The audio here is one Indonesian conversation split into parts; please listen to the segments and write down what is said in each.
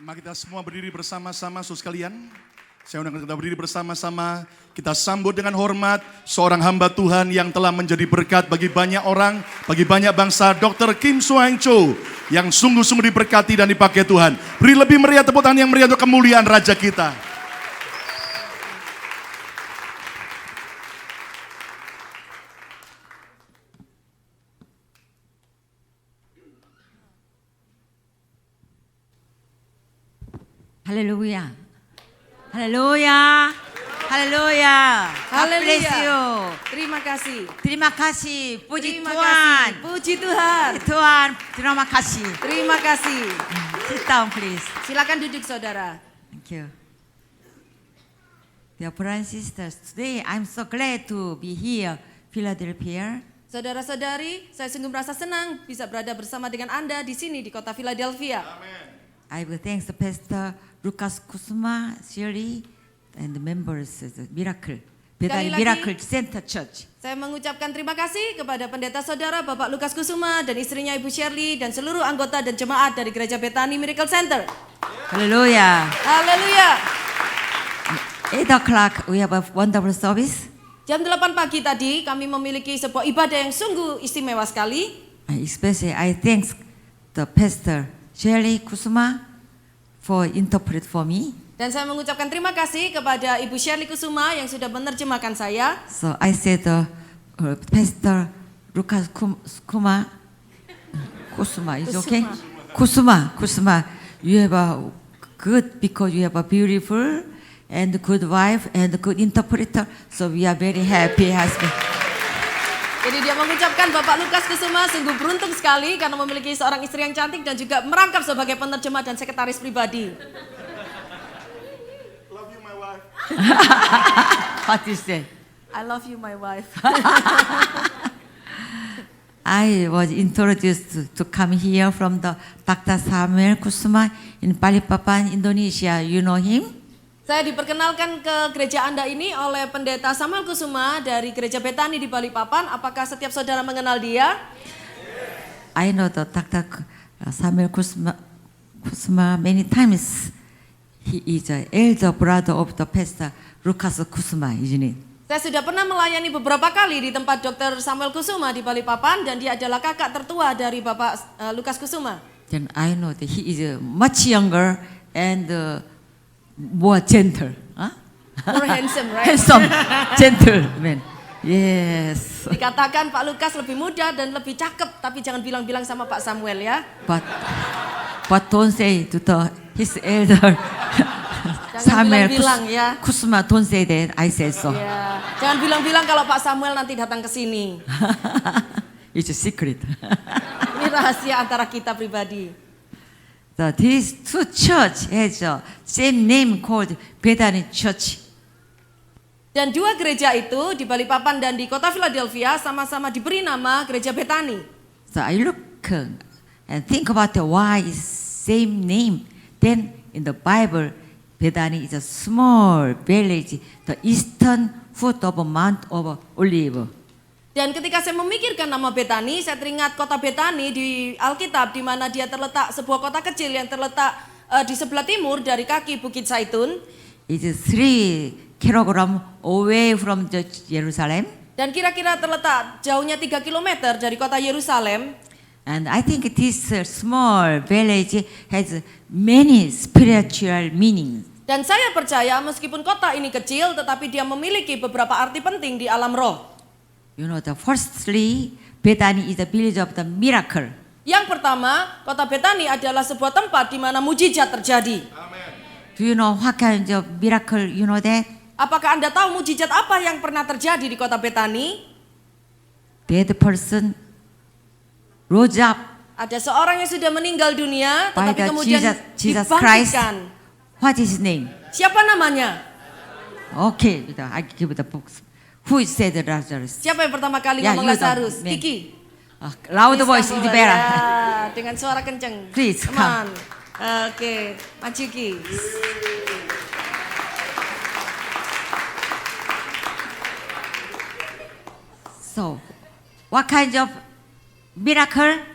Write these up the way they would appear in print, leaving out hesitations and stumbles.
Mari kita semua berdiri bersama-sama, saudara sekalian. Saya undang kita berdiri bersama-sama. Kita sambut dengan hormat seorang hamba Tuhan yang telah menjadi berkat bagi banyak orang, bagi banyak bangsa, Dr. Kim Soeng Cho, yang sungguh-sungguh diberkati dan dipakai Tuhan. Beri lebih meriah tepuk tangan yang meriah untuk kemuliaan Raja kita. Haleluya. Haleluya. Haleluya. God bless you. Terima kasih. Terima kasih. Puji Terima Tuhan. kasih. Puji Tuhan. Tuhan, terima kasih. Terima kasih. Sit down please. Silakan duduk saudara. Thank you. Dear brothers and sisters, today I'm so glad to be here, Philadelphia. Saudara-saudari, saya sungguh merasa senang bisa berada bersama dengan Anda di sini di kota Philadelphia. I will thank the Pastor Lucas Kusuma, Shirley, and the members of the Miracle, Bethany Sekali lagi. Miracle Center Church. Saya mengucapkan terima kasih kepada pendeta saudara Bapak Lukas Kusuma dan istrinya Ibu Shirley dan seluruh anggota dan jemaat dari Gereja Bethany Miracle Center. Hallelujah. Haleluya. 8 o'clock, we have a wonderful service. Jam 8 pagi tadi kami memiliki sebuah ibadah yang sungguh istimewa sekali. Especially, I thank the Pastor Shirley Kusuma for interpret for me. Dan saya mengucapkan terima kasih kepada Ibu Shirley Kusuma yang sudah menerjemahkan saya. So I said, Pastor Lucas Kusuma is okay? Kusuma, you have a good because you have a beautiful and good wife and good interpreter. So we are very happy husband. Jadi dia mengucapkan Bapak Lukas Kusuma sungguh beruntung sekali karena memiliki seorang istri yang cantik dan juga merangkap sebagai penerjemah dan sekretaris pribadi. Love you my wife. What you say? I love you my wife. I was introduced to come here from the Dr. Samuel Kusuma in Balikpapan, Indonesia. You know him? Saya diperkenalkan ke gereja Anda ini oleh pendeta Samuel Kusuma dari Gereja Bethany di Balikpapan. Apakah setiap saudara mengenal dia? I know the Dr. Samuel Kusuma many times. He is the elder brother of the Pastor Lucas Kusuma, isn't it? Saya sudah pernah melayani beberapa kali di tempat Dr. Samuel Kusuma di Balikpapan dan dia adalah kakak tertua dari Bapak Lukas Kusuma. Then I know that he is much younger and more gentle. Huh? More handsome, right? Handsome, gentleman. Yes. Dikatakan Pak Lukas lebih muda dan lebih cakep, tapi jangan bilang-bilang sama Pak Samuel ya. But don't say to his elder Samuel bilang-bilang ya. Kusuma, don't say that. I said so. Ya, jangan bilang-bilang kalau Pak Samuel nanti datang ke sini. It's a secret. Ini rahasia antara kita pribadi. These two church has a same name called Bethany Church. Dan dua gereja itu di Balikpapan dan di kota Philadelphia sama-sama diberi nama Gereja Bethany. So I look and think about why is same name. Then in the Bible, Bethany is a small village, the eastern foot of Mount of Olive. Dan ketika saya memikirkan nama Bethany, saya teringat kota Bethany di Alkitab di mana dia terletak sebuah kota kecil yang terletak di sebelah timur dari kaki Bukit Zaitun. It is 3 kilogram away from the Jerusalem. Dan kira-kira terletak jauhnya 3 km dari kota Yerusalem. And I think this small village has many spiritual meanings. Dan saya percaya meskipun kota ini kecil tetapi dia memiliki beberapa arti penting di alam roh. You know, firstly, Bethany is a village of the miracle. Yang pertama, kota Bethany adalah sebuah tempat di mana mujizat terjadi. Do you know what kind of miracle? You know that? Apakah Anda tahu mujizat apa yang pernah terjadi di kota Bethany? Dead person rose up Ada seorang yang sudah meninggal dunia by tetapi the kemudian Jesus Christ. dibangkitkan. What is his name? Siapa namanya? Okay, I give the books. Who said Lazarus? Siapa yang pertama kali Ya, ngomong you don't, Lazarus? man. Kiki. Loud Please voice, come itu forward. better. Ya, dengan suara kenceng. Please, Come on. Oke, maju Ki. So, what kind of miracle?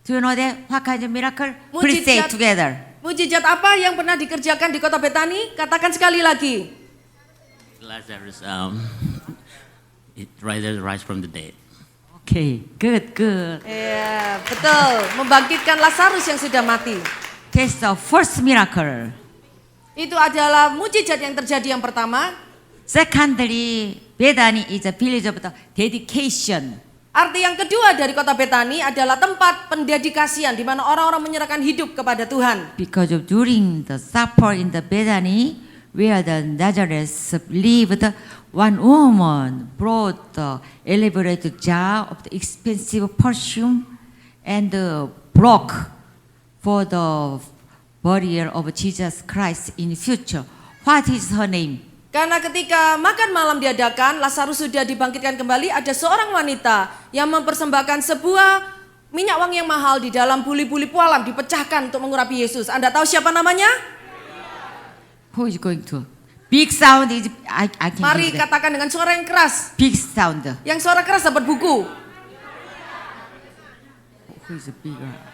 Do you know that? What kind of miracle? Please say Mujizat. together. Mujizat apa yang pernah dikerjakan di kota Betani? Katakan sekali lagi. Lazarus, rise from the dead. Okay, good. Iya, betul. Membangkitkan Lazarus yang sudah mati. That's the first miracle. Itu adalah mujizat yang terjadi yang pertama. Secondly, Bethany is a village of the dedication. Arti yang kedua dari kota Betani adalah tempat pendedikasian di mana orang-orang menyerahkan hidup kepada Tuhan. Because of during the supper in the Bethany, where the Nazareth lived, one woman brought the elaborate jar of the expensive perfume and broke for the burial of Jesus Christ in future. What is her name? Karena ketika makan malam diadakan, Lazarus sudah dibangkitkan kembali, ada seorang wanita yang mempersembahkan sebuah minyak wangi yang mahal di dalam buli-buli pualam dipecahkan untuk mengurapi Yesus. Anda tahu siapa namanya? Who is going to? Big sound is I can Mari hear that. katakan dengan suara yang keras. Big sound. Yang suara keras dapat buku. Who is bigger?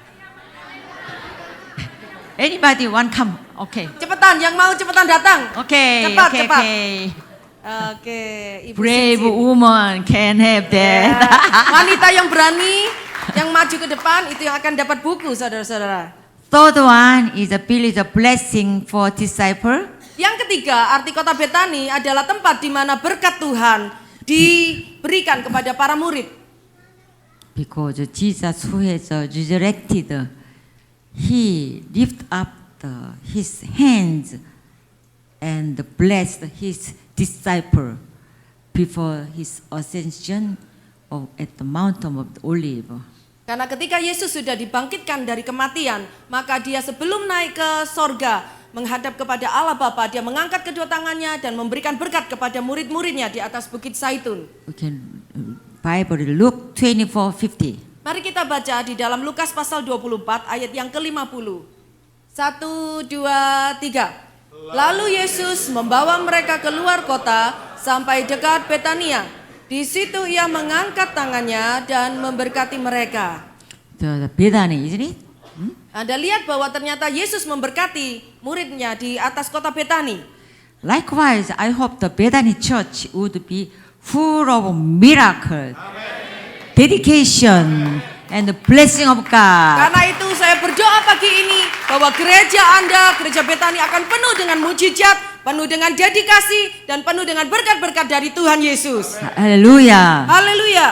Anybody want come? Okay. Cepetan, yang mau cepetan datang. Okay. Cepat, okay. cepat. Okay. Oke, Ibu Brave Suci. woman can have Ya, that. wanita yang berani, yang maju ke depan itu yang akan dapat buku, saudara-saudara. Third one is a village of blessing for disciple. Yang ketiga, arti kota Betani adalah tempat di mana berkat Tuhan diberikan kepada para murid. Because Jesus who has resurrected, he lift up his hands and blessed his disciple before his ascension at the mountain of the Olive. Karena ketika Yesus sudah dibangkitkan dari kematian, maka dia sebelum naik ke sorga, menghadap kepada Allah Bapa, dia mengangkat kedua tangannya dan memberikan berkat kepada murid-muridnya di atas Bukit Zaitun. We can Bible Luke 24:50. Mari kita baca di dalam Lukas pasal 24 ayat yang ke-50. 1, 2, 3. Lalu Yesus membawa mereka keluar kota sampai dekat Betania. Di situ ia mengangkat tangannya dan memberkati mereka. The Bethany, isn't it? Anda lihat bahwa ternyata Yesus memberkati muridnya di atas kota Betani. Likewise, I hope the Bethany Church would be full of miracles, dedication, and the blessing of God. Karena itu saya berdoa pagi ini bahwa gereja Anda, gereja Betani akan penuh dengan mujizat, penuh dengan dedikasi, dan penuh dengan berkat-berkat dari Tuhan Yesus. Hallelujah. Haleluya.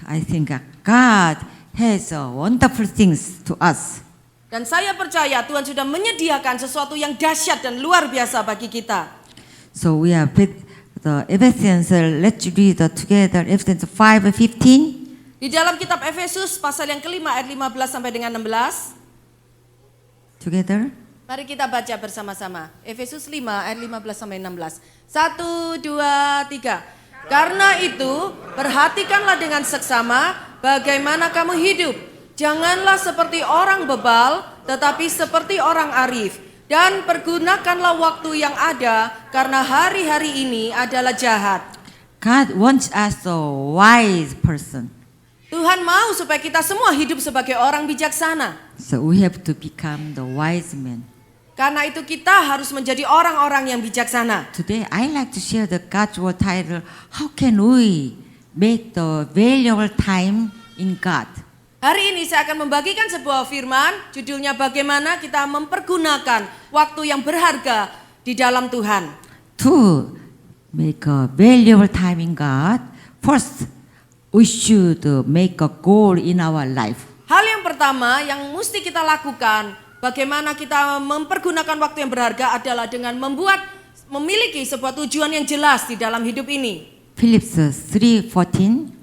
I think God has wonderful things to us. Dan saya percaya Tuhan sudah menyediakan sesuatu yang dahsyat dan luar biasa bagi kita. So we are the Ephesians, let's read together Ephesians 5:15. Di dalam kitab Efesus pasal yang kelima ayat 15 sampai dengan 16. Together. Mari kita baca bersama-sama. Efesus 5 ayat 15 sampai 16. 1, 2, 3. Karena itu perhatikanlah dengan seksama bagaimana kamu hidup. Janganlah seperti orang bebal, tetapi seperti orang arif. Dan pergunakanlah waktu yang ada, karena hari-hari ini adalah jahat. God wants us a wise person. Tuhan mau supaya kita semua hidup sebagai orang bijaksana. So we have to become the wise men. Karena itu kita harus menjadi orang-orang yang bijaksana. Today I like to share the God's word title, how can we make the valuable time in God? Hari ini saya akan membagikan sebuah firman, judulnya bagaimana kita mempergunakan waktu yang berharga di dalam Tuhan. To make a valuable time in God, first we should make a goal in our life. Hal yang pertama yang mesti kita lakukan, bagaimana kita mempergunakan waktu yang berharga adalah dengan memiliki sebuah tujuan yang jelas di dalam hidup ini. Philippians 3:14.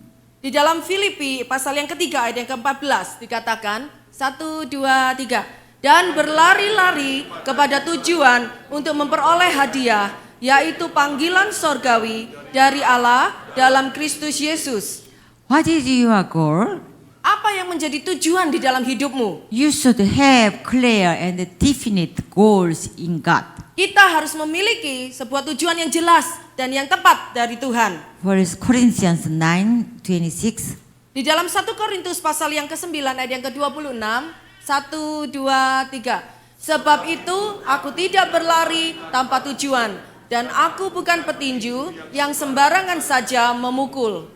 Di dalam Filipi pasal yang ketiga ayat yang ke-14 dikatakan 1, 2, 3. Dan berlari-lari kepada tujuan untuk memperoleh hadiah, yaitu panggilan sorgawi dari Allah dalam Kristus Yesus. What is your goal? Apa yang menjadi tujuan di dalam hidupmu? You should have clear and definite goals in God. Kita harus memiliki sebuah tujuan yang jelas dan yang tepat dari Tuhan. 1 Corinthians 9:26. Di dalam 1 Korintus pasal yang ke-9 ayat yang ke-26, 1, 2, 3. Sebab itu aku tidak berlari tanpa tujuan, dan aku bukan petinju yang sembarangan saja memukul.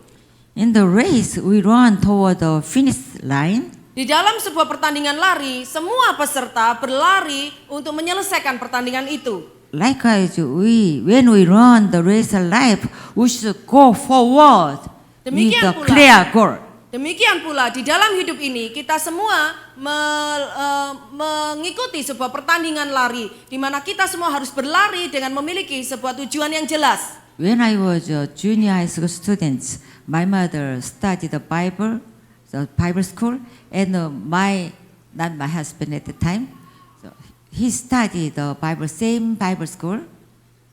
In the race, we run toward the finish line. Di dalam sebuah pertandingan lari, semua peserta berlari untuk menyelesaikan pertandingan itu. Likewise, when we run the race of life, we should go forward with Demikian the pula. clear goal. Demikian pula di dalam hidup ini kita semua mengikuti sebuah pertandingan lari di mana kita semua harus berlari dengan memiliki sebuah tujuan yang jelas. When I was a junior high school student, my mother studied the Bible school, and not my husband at the time, so he studied the same Bible school.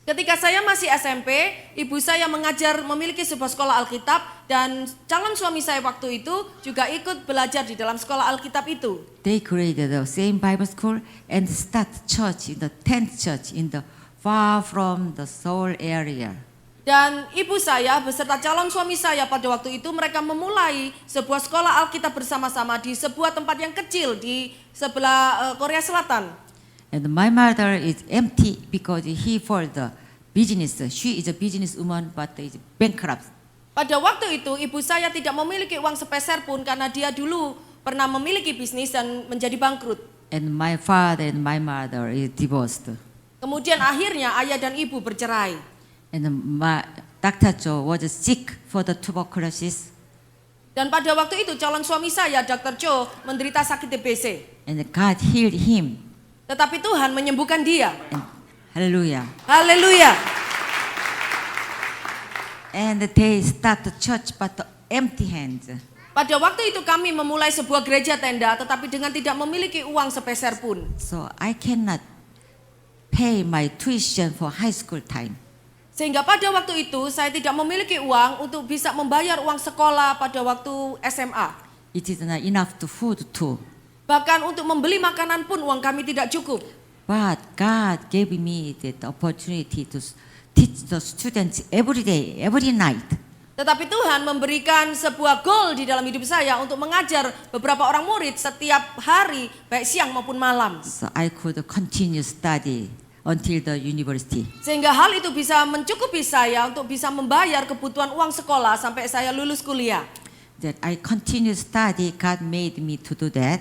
Ketika saya masih SMP, ibu saya mengajar memiliki sebuah sekolah Alkitab dan calon suami saya waktu itu juga ikut belajar di dalam sekolah Alkitab itu. They created the same Bible school and start church in the tent church in the far from the Seoul area. Dan ibu saya beserta calon suami saya pada waktu itu mereka memulai sebuah sekolah Alkitab bersama-sama di sebuah tempat yang kecil di sebelah Korea Selatan. And my mother is empty because he for the business. She is a business woman but is bankrupt. Pada waktu itu ibu saya tidak memiliki uang sepeser pun karena dia dulu pernah memiliki bisnis dan menjadi bangkrut. And my father and my mother is divorced. Kemudian akhirnya ayah dan ibu bercerai. And my Dr. Cho was sick for the tuberculosis. Dan pada waktu itu calon suami saya Dr. Cho menderita sakit TBC. And God healed him. Tetapi Tuhan menyembuhkan dia. And hallelujah. Haleluya. And they start the church but empty hands. Pada waktu itu kami memulai sebuah gereja tenda tetapi dengan tidak memiliki uang sepeser pun. So I cannot pay my tuition for high school time. Sehingga pada waktu itu saya tidak memiliki uang untuk bisa membayar uang sekolah pada waktu SMA. It is not enough to food too. Bahkan untuk membeli makanan pun uang kami tidak cukup. But God gave me the opportunity to teach the students every day, every night. Tetapi Tuhan memberikan sebuah goal di dalam hidup saya untuk mengajar beberapa orang murid setiap hari, baik siang maupun malam. So I could continue study until the university. Sehingga hal itu bisa mencukupi saya untuk bisa membayar kebutuhan uang sekolah sampai saya lulus kuliah. That I continue study, God made me to do that.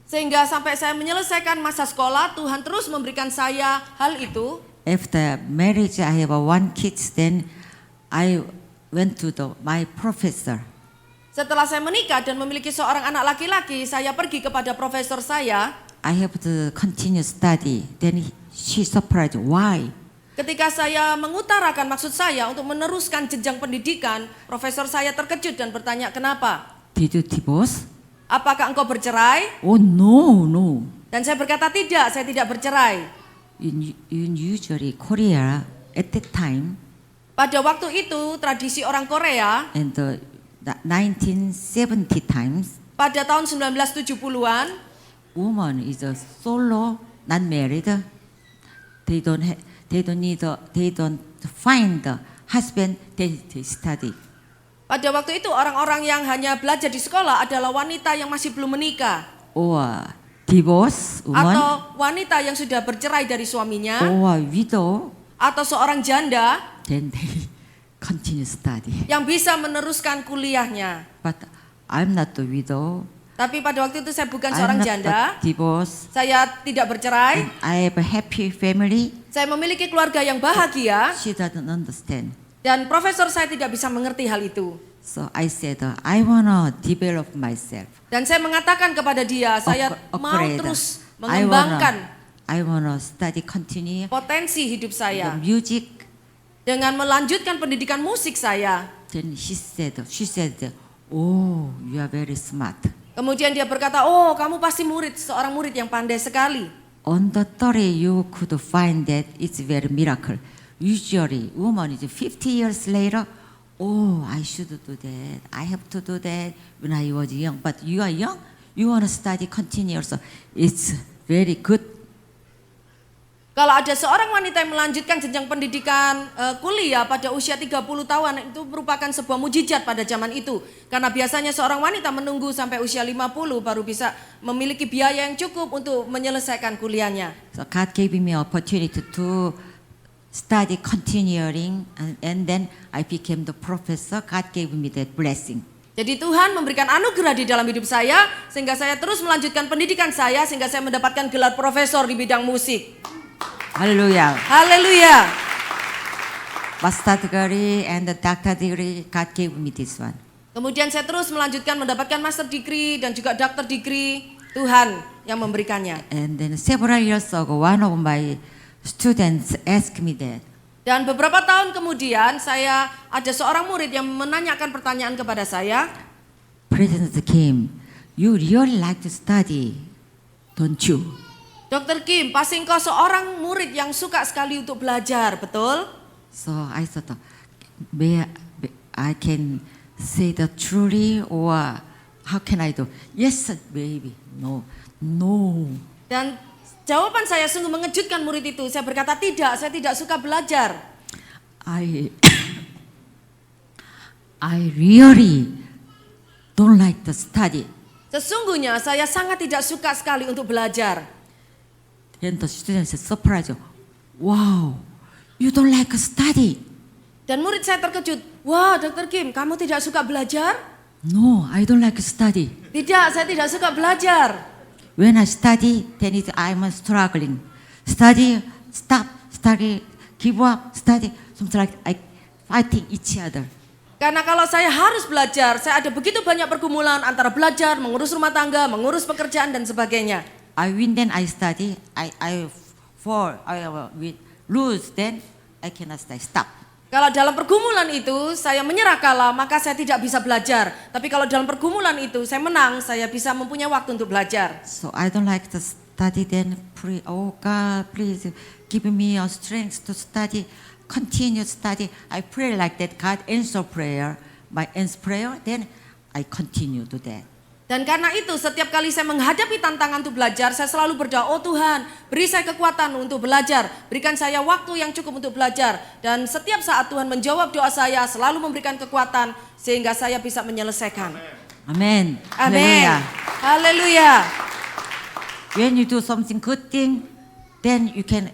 Sehingga sampai saya menyelesaikan masa sekolah, Tuhan terus memberikan saya hal itu. After marriage, I have one kid. Then I went to my professor. Setelah saya menikah dan memiliki seorang anak laki-laki, saya pergi kepada profesor saya. I have to continue study. Then she surprised. Why? Ketika saya mengutarakan maksud saya untuk meneruskan jenjang pendidikan, profesor saya terkejut dan bertanya, kenapa? Did you divorce? Apakah engkau bercerai? Oh no. Dan saya berkata tidak, saya tidak bercerai. In usually Korea at that time, Pada waktu itu tradisi orang Korea in the 1970 times, pada tahun 1970-an, woman is a solo, not married. They don't find the husband. They study. pada waktu itu orang-orang yang hanya belajar di sekolah adalah wanita yang masih belum menikah. Or divorce woman, Atau wanita yang sudah bercerai dari suaminya. or widow. Atau seorang janda Then they continue study. yang bisa meneruskan kuliahnya. But I'm not the widow. Tapi pada waktu itu saya bukan I'm seorang not janda. the divorce. Saya tidak bercerai. I have a happy family. Saya memiliki keluarga yang bahagia. She doesn't understand. Dan profesor saya tidak bisa mengerti hal itu. So I said, I wanna develop myself. Dan saya mengatakan kepada dia, saya mau Upgrade. terus I mengembangkan wanna study, continue potensi hidup the saya music. dengan melanjutkan pendidikan musik saya. Then she said, oh, you are very smart. Kemudian dia berkata, oh kamu pasti seorang murid yang pandai sekali. On the theory, you could find that it's very miracle. Usually, woman is 50 years later, oh, I should do that. I have to do that when I was young. But you are young, you want to study, continue. So it's very good. Kalau ada seorang wanita yang melanjutkan jenjang pendidikan kuliah pada usia 30 tahun, itu merupakan sebuah mujizat pada zaman itu. Karena biasanya seorang wanita menunggu sampai usia 50 baru bisa memiliki biaya yang cukup untuk menyelesaikan kuliahnya. So God gave me opportunity to study continuing, and then I became the professor. God gave me that blessing. Jadi Tuhan memberikan anugerah di dalam hidup saya, sehingga saya terus melanjutkan pendidikan saya, sehingga saya mendapatkan gelar profesor di bidang musik. Hallelujah. Haleluya. Master degree and the doctor degree, God gave me this one. Kemudian saya terus melanjutkan mendapatkan master degree dan juga doctor degree. Tuhan yang memberikannya. And then several years ago, one of my students asked me that. Dan beberapa tahun kemudian saya ada seorang murid yang menanyakan pertanyaan kepada saya. President Kim, you really like to study, don't you? Dr. Kim, pasti engkau seorang murid yang suka sekali untuk belajar, betul? So I thought, may I can say that truly, or how can I do? Yes, baby. No. Dan jawaban saya sungguh mengejutkan murid itu. Saya berkata, tidak, saya tidak suka belajar. I really don't like to study. Sesungguhnya saya sangat tidak suka sekali untuk belajar. Then the students surprised, wow, you don't like to study? Dan murid saya terkejut, wah Dr. Kim, kamu tidak suka belajar? No, I don't like to study. Tidak, saya tidak suka belajar. When I study, then I'm struggling. Study, stop, study, give up, study. Something like I fighting each other. Karena kalau saya harus belajar, saya ada begitu banyak pergumulan antara belajar, mengurus rumah tangga, mengurus pekerjaan dan sebagainya. I win, then I study. I fall, I lose, then I cannot study. Stop. Kalau dalam pergumulan itu saya menyerah kalah, maka saya tidak bisa belajar. Tapi kalau dalam pergumulan itu saya menang, saya bisa mempunyai waktu untuk belajar. So I don't like to study, then pray, oh God, please give me a strength to study, continue study. I pray like that, God answer prayer, my answer prayer, then I continue to that. Dan karena itu setiap kali saya menghadapi tantangan untuk belajar, saya selalu berdoa, oh Tuhan, beri saya kekuatan untuk belajar, berikan saya waktu yang cukup untuk belajar. Dan setiap saat Tuhan menjawab doa saya, selalu memberikan kekuatan sehingga saya bisa menyelesaikan. Amen. Amin. Hallelujah. Haleluya. When you do something good thing, then you can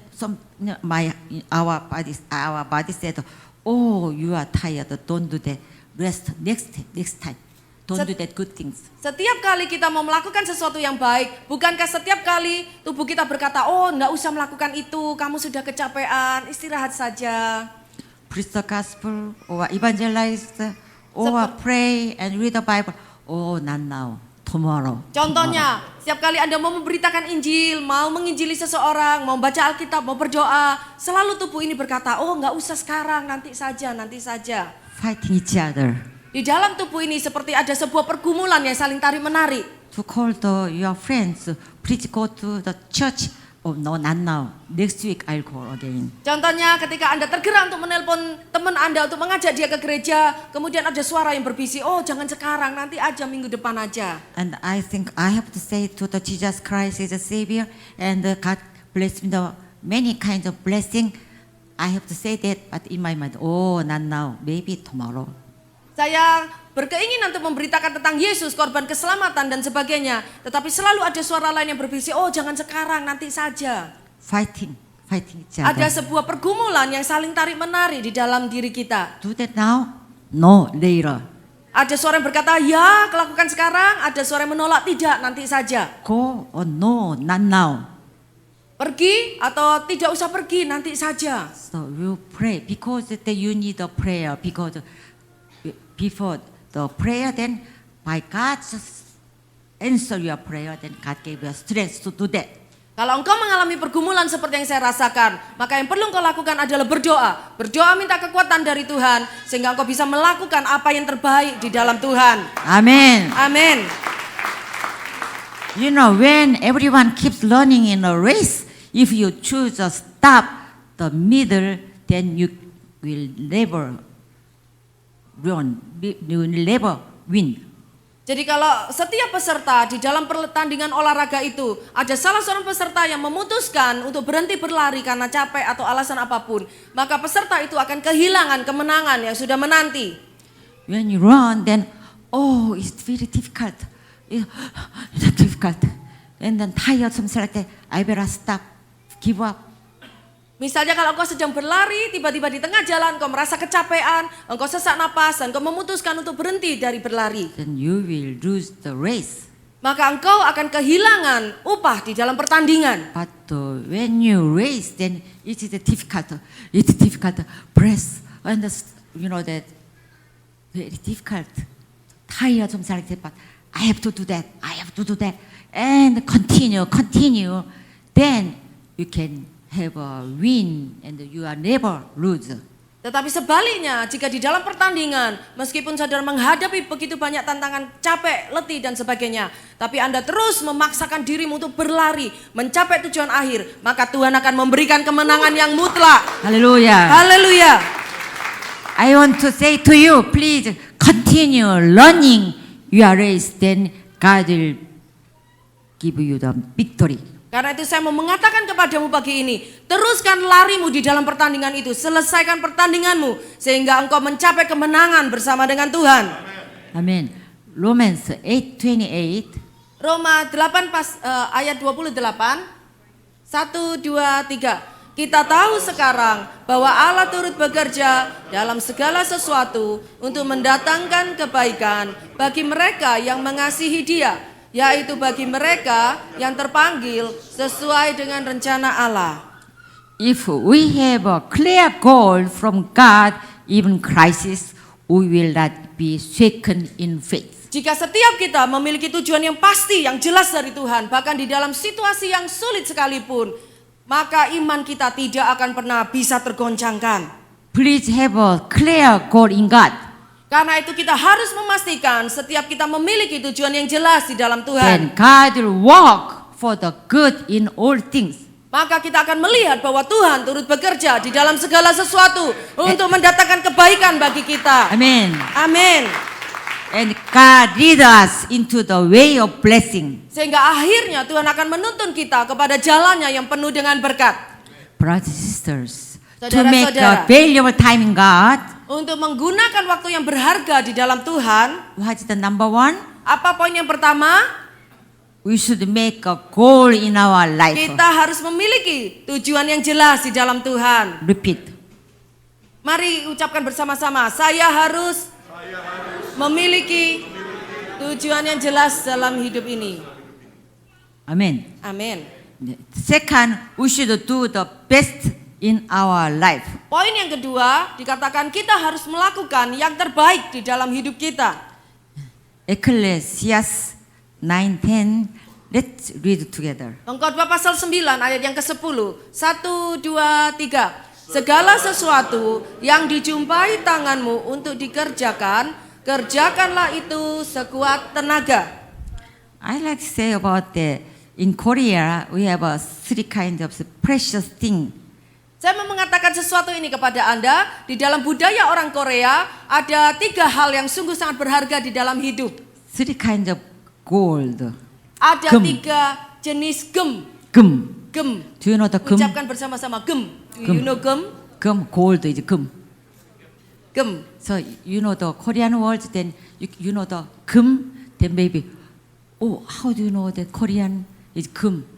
our body said, oh, you are tired, don't do that. Rest next time. Don't do that good things. Setiap kali kita mau melakukan sesuatu yang baik, bukankah setiap kali tubuh kita berkata, oh enggak usah melakukan itu, kamu sudah kecapean, istirahat saja. Preach the gospel, or evangelize, or pray and read the Bible. Oh, not now, tomorrow. Contohnya, setiap kali Anda mau memberitakan Injil, mau menginjili seseorang, mau baca Alkitab, mau berdoa, selalu tubuh ini berkata, oh enggak usah sekarang, nanti saja. Fighting each other. Di dalam tubuh ini seperti ada sebuah pergumulan yang saling tarik-menarik. To call your friends, please go to the church. Oh, no, not now. Next week I'll call again. Contohnya ketika Anda tergerak untuk menelpon teman Anda untuk mengajak dia ke gereja, kemudian ada suara yang berbisik, oh jangan sekarang, nanti aja, minggu depan aja. And I think I have to say to the Jesus Christ is a Savior, and God bless me the many kinds of blessing. I have to say that, but in my mind, oh, not now, maybe tomorrow. Saya berkeinginan untuk memberitakan tentang Yesus, korban keselamatan dan sebagainya. Tetapi selalu ada suara lain yang berbisik, oh jangan sekarang, nanti saja. Fighting each other. Ada sebuah pergumulan yang saling tarik-menarik di dalam diri kita. Do that now? No, later. Ada suara yang berkata, ya lakukan sekarang. Ada suara yang menolak, tidak, nanti saja. Go or no, not now. Pergi atau tidak usah pergi, nanti saja. So you pray because you need a prayer, because before the prayer, then by God answer your prayer, then God gave you strength to do that. Kalau engkau mengalami pergumulan seperti yang saya rasakan, maka yang perlu engkau lakukan adalah berdoa. Berdoa minta kekuatan dari Tuhan, sehingga engkau bisa melakukan apa yang terbaik di dalam Tuhan. Amen. Amin. You know, when everyone keeps learning in a race, if you choose to stop the middle, then you will never run, you will never win. Jadi kalau setiap peserta di dalam pertandingan olahraga itu ada salah seorang peserta yang memutuskan untuk berhenti berlari karena capek atau alasan apapun, maka peserta itu akan kehilangan kemenangan yang sudah menanti. When you run, then it's very difficult. It's difficult. And then tired, something like that. I better stop, give up. Misalnya kalau engkau sedang berlari, tiba-tiba di tengah jalan engkau merasa kecapean, engkau sesak napas, dan engkau memutuskan untuk berhenti dari berlari. Then you will lose the race. Maka engkau akan kehilangan upah di dalam pertandingan. But when you race, then it is difficult. It's difficult. Press, and you know that very difficult. Tired, something like that. But I have to do that. I have to do that, and continue. Then you can have a win, and you are never lose. Tetapi sebaliknya, jika di dalam pertandingan, meskipun saudara menghadapi begitu banyak tantangan, capek, letih, dan sebagainya, tapi Anda terus memaksakan dirimu untuk berlari, mencapai tujuan akhir, maka Tuhan akan memberikan kemenangan yang mutlak. Hallelujah. Haleluya. I want to say to you, please continue learning your race, then God will give you the victory. Karena itu saya mau mengatakan kepadamu pagi ini, teruskan larimu di dalam pertandingan itu, selesaikan pertandinganmu, sehingga engkau mencapai kemenangan bersama dengan Tuhan. Amen. Romans 8:28. Roma 8 ayat 28, 1, 2, 3. Kita tahu sekarang bahwa Allah turut bekerja dalam segala sesuatu untuk mendatangkan kebaikan bagi mereka yang mengasihi Dia, yaitu bagi mereka yang terpanggil sesuai dengan rencana Allah. If we have a clear goal from God, even crisis, we will not be shaken in faith. Jika setiap kita memiliki tujuan yang pasti, yang jelas dari Tuhan, bahkan di dalam situasi yang sulit sekalipun, maka iman kita tidak akan pernah bisa tergoncangkan. Please have a clear goal in God. Karena itu kita harus memastikan setiap kita memiliki tujuan yang jelas di dalam Tuhan. Then God will work for the good in all things. Maka kita akan melihat bahwa Tuhan turut bekerja di dalam segala sesuatu untuk mendatangkan kebaikan bagi kita. Amen. Amin. And God lead us into the way of blessing. Sehingga akhirnya Tuhan akan menuntun kita kepada jalannya yang penuh dengan berkat. Brothers and sisters, to make Saudara-saudara, a valuable time in God, untuk menggunakan waktu yang berharga di dalam Tuhan, what is the number one? apa poin yang pertama? We should make a goal in our life. Kita harus memiliki tujuan yang jelas di dalam Tuhan. Repeat. Mari ucapkan bersama-sama, saya harus memiliki tujuan yang jelas dalam hidup ini. Amen. Amin. Second, we should do the best in our life. Poin yang kedua, dikatakan kita harus melakukan yang terbaik di dalam hidup kita. Ecclesiastes 9:10. Let's read together. Pengkhotbah pasal 9 ayat yang ke-10. 1, 2, 3. Segala sesuatu yang dijumpai tanganmu untuk dikerjakan, kerjakanlah itu sekuat tenaga. I like to say about in Korea we have three kinds of precious thing. Saya mau mengatakan sesuatu ini kepada Anda. Di dalam budaya orang Korea ada 3 hal yang sungguh sangat berharga di dalam hidup. Three kinds of gold. Ada Gem. 3 jenis gem. Gem. Gem. Do you know the gem? Ucapkan bersama-sama gem. Do you know gem? Gem. Gold is gem. Gem. So you know the Korean words, then you know the gem, then maybe, oh, how do you know that Korean is gem?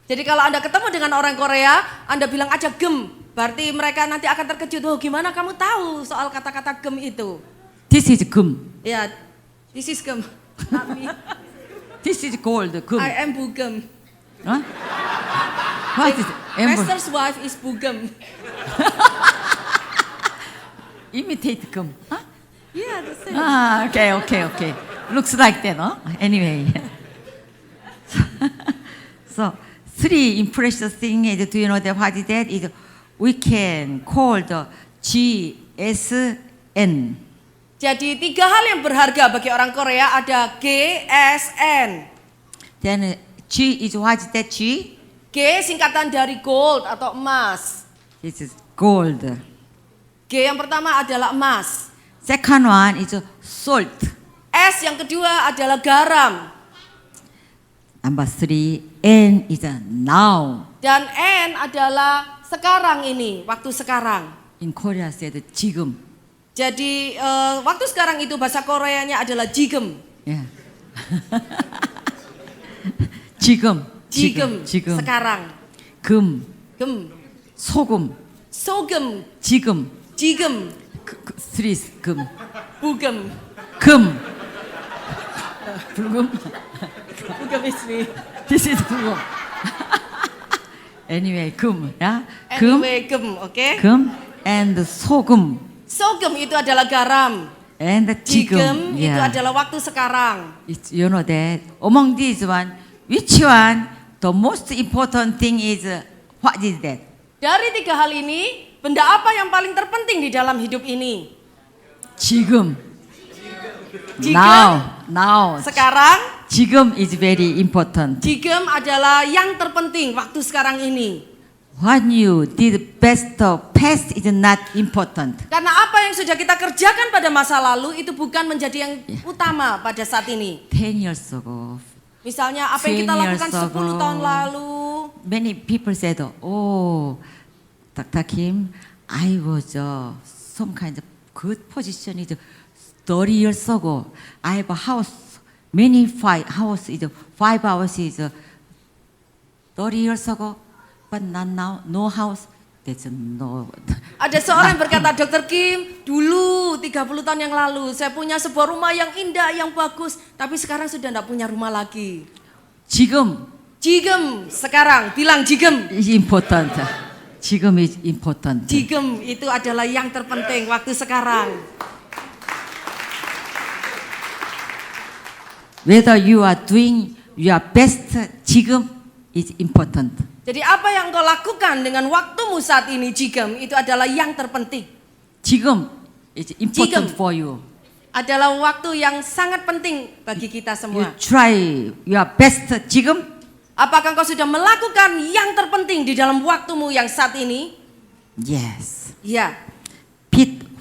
Jadi kalau Anda ketemu dengan orang Korea, Anda bilang aja gem. Berarti mereka nanti akan terkejut. Oh, gimana kamu tahu soal kata-kata gem itu? This is gem. Ya, this is gem. Not me. This is gold, gem. I am bugem. Huh? What is amber? Master's wife is bugem. Imitate gem. Huh? Yeah, the same. Ah, okay. Looks like that, huh? Anyway. So, three impressive things is, do you know that what is that? Is we can call the GSN. Jadi 3 hal yang berharga bagi orang Korea ada GSN. Then G is what is that G? G singkatan dari gold atau emas. This is gold. G yang pertama adalah emas. Second one is salt. S yang kedua adalah garam. Number 3, N is a now. Dan N adalah sekarang ini, waktu sekarang. In Korea said 지금. Jadi waktu sekarang itu bahasa Koreanya adalah 지금. Yeah. 지금. 지금. 지금. Sekarang. 금. Gem. 소금. Sogem. 지금. Jigem. 3 금. Bugem. 금. 불금. Bugem is me. This is 불금. Anyway, 금. 야. 금. Anyway, gem, oke? 금 and 소금 Sogem itu adalah garam. and Jigem 지금. itu adalah waktu sekarang. It's, you know that among these one, which one the most important thing is what is that? Dari tiga hal ini, benda apa yang paling terpenting di dalam hidup ini? 지금. Jigem, Now. sekarang. 지금 is very important. Jigem adalah yang terpenting waktu sekarang ini. What you did best past is not important. Karena apa yang sudah kita kerjakan pada masa lalu itu bukan menjadi yang utama pada saat ini. 10 years ago, Misalnya apa yang kita 10 lakukan years 10 ago. tahun lalu. many people said, "Oh, Dr. Kim, I was some kind of good position is 30 years ago. I have a house, many house is 5 hours is 30 years ago, but not now, no house." That's no. Ada seorang yang berkata, Dr. Kim, dulu 30 tahun yang lalu saya punya sebuah rumah yang indah, yang bagus, tapi sekarang sudah tidak punya rumah lagi. 지금 Jigem, sekarang, bilang jigem. is important. 지금 is important. Jigem itu adalah yang terpenting waktu sekarang. Whether you are doing your best, 지금 is important. Jadi apa yang kau lakukan dengan waktumu saat ini, jigem, itu adalah yang terpenting. 지금 is important 지금. for you. Adalah waktu yang sangat penting bagi kita You semua. try your best 지금. Apakah kau sudah melakukan yang terpenting di dalam waktumu yang saat ini? Yes. Ya.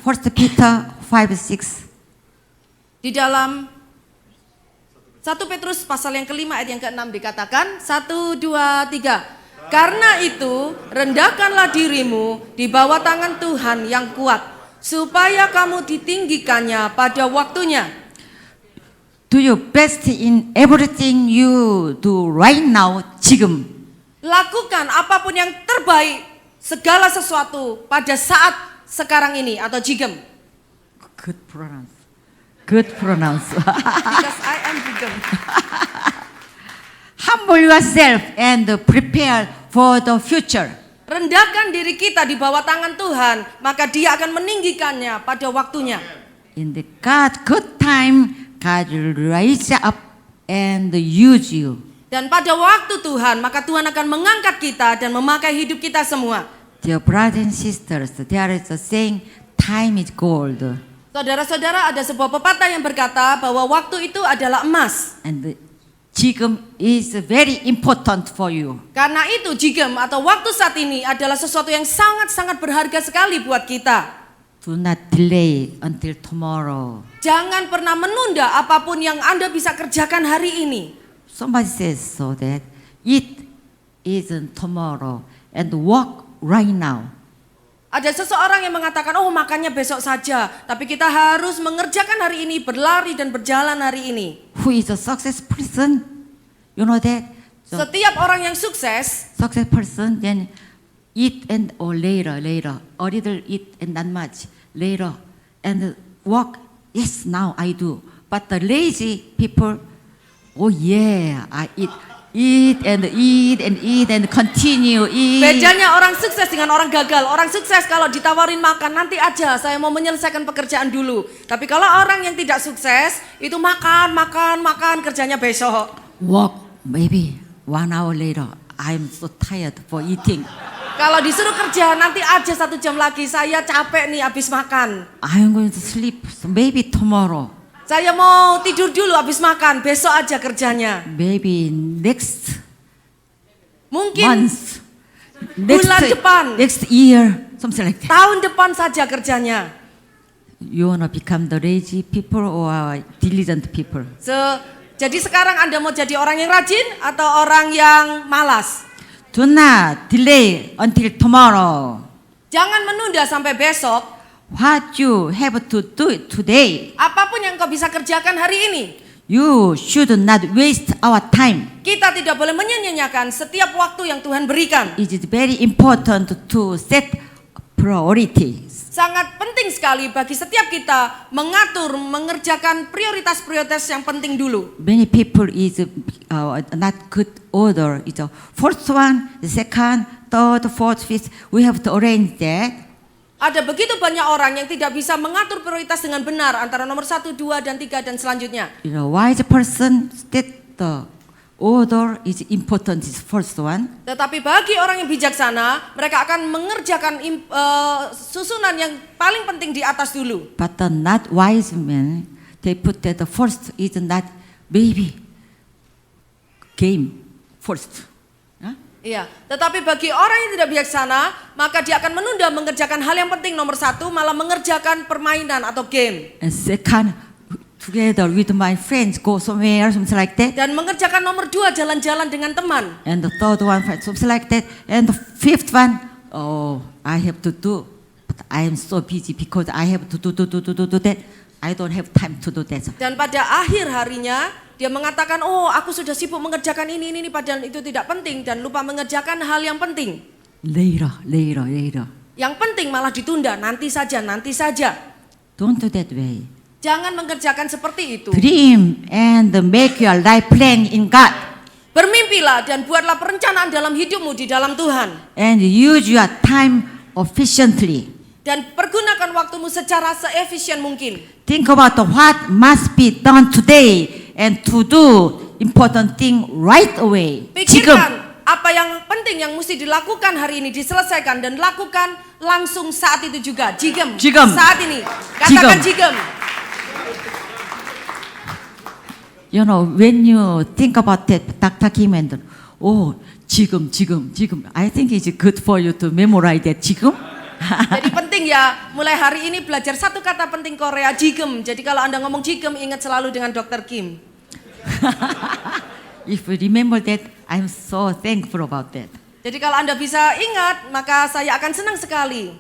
First Peter 5:6. Di dalam 1 Petrus pasal yang kelima ayat yang ke-6 dikatakan 1, 2, 3. Karena itu rendahkanlah dirimu di bawah tangan Tuhan yang kuat supaya kamu ditinggikannya pada waktunya. Do your best in everything you do right now 지금. Lakukan apapun yang terbaik segala sesuatu pada saat sekarang ini atau jigem. Good pronounce. Good pronounce. Because I am jigem. Humble yourself and prepare for the future. Rendahkan diri kita di bawah tangan Tuhan, maka Dia akan meninggikannya pada waktunya. In the good time, God will rise up and use you. Dan pada waktu Tuhan, maka Tuhan akan mengangkat kita dan memakai hidup kita semua. Dear brothers and sisters, there is a saying, time is gold. Saudara-saudara, ada sebuah pepatah yang berkata bahwa waktu itu adalah emas. And 지금 is very important for you. Karena itu jigem atau waktu saat ini adalah sesuatu yang sangat-sangat berharga sekali buat kita. Do not delay until tomorrow. Jangan pernah menunda apapun yang Anda bisa kerjakan hari ini. Somebody says so that it isn't tomorrow and walk right now. Ada seseorang yang mengatakan, oh makannya besok saja. Tapi kita harus mengerjakan hari ini, berlari dan berjalan hari ini. Who is a success person? You know that? So, Setiap orang yang sukses, success person then eat and or later, a little eat and not much later, and walk. Yes, now I do. But the lazy people, oh yeah, I eat and continue eat. bedanya orang sukses dengan orang gagal. Orang sukses kalau ditawarin makan, nanti aja saya mau menyelesaikan pekerjaan dulu. Tapi kalau orang yang tidak sukses, itu makan, kerjanya besok. Walk maybe 1 hour later. I'm so tired for eating. Kalau disuruh kerja, nanti aja 1 jam lagi, saya capek nih habis makan. I'm going to sleep, so maybe tomorrow. Saya mau tidur dulu habis makan, besok aja kerjanya. Maybe next Mungkin month, bulan depan. next year, something like that. tahun depan saja kerjanya. You wanna become the lazy people or diligent people? Jadi sekarang Anda mau jadi orang yang rajin atau orang yang malas? Do not delay until tomorrow. Jangan menunda sampai besok. What you have to do it today. Apapun yang kau bisa kerjakan hari ini, You should not waste our time. kita tidak boleh menyia-nyiakan setiap waktu yang Tuhan berikan. It is very important to set priorities. Sangat penting sekali bagi setiap kita mengatur, mengerjakan prioritas-prioritas yang penting dulu. Many people is not good order. It's the first one, the second, third, fourth, fifth. We have to arrange that. Ada begitu banyak orang yang tidak bisa mengatur prioritas dengan benar antara nomor 1, 2, dan 3 dan selanjutnya. You know, wise person state the order is important is first one. Tetapi bagi orang yang bijaksana, mereka akan mengerjakan susunan yang paling penting di atas dulu. But the not wise men, they put that the first is not maybe game first. Huh? Iya, tetapi bagi orang yang tidak bijaksana, maka dia akan menunda mengerjakan hal yang penting nomor 1, malah mengerjakan permainan atau game. And second, together with my friends go somewhere, something like that. Dan mengerjakan nomor 2, jalan-jalan dengan teman. And the third one, something like that. And the fifth one, oh, I have to do, but I am so busy because I have to do that. I don't have time to do that. Dan pada akhir harinya, dia mengatakan, oh aku sudah sibuk mengerjakan ini, padahal itu tidak penting. Dan lupa mengerjakan hal yang penting. Later. Yang penting malah ditunda, nanti saja. Don't do that way. Jangan mengerjakan seperti itu. Dream and make your life plan in God. Bermimpilah dan buatlah perencanaan dalam hidupmu di dalam Tuhan. And use your time efficiently. Dan pergunakan waktumu secara seefisien mungkin. Think about what must be done today and to do important thing right away. Pikirkan apa yang penting yang mesti dilakukan hari ini, diselesaikan dan lakukan langsung saat itu juga. Jigem. Saat ini. Katakan jigem. You know, when you think about that, Dr. Kim and oh, 지금. I think it's good for you to memorize that 지금. Jadi penting ya, mulai hari ini belajar satu kata penting Korea, jigem. Jadi kalau Anda ngomong jigem, ingat selalu dengan Dr. Kim. If you remember that, I'm so thankful about that. Jadi kalau Anda bisa ingat, maka saya akan senang sekali.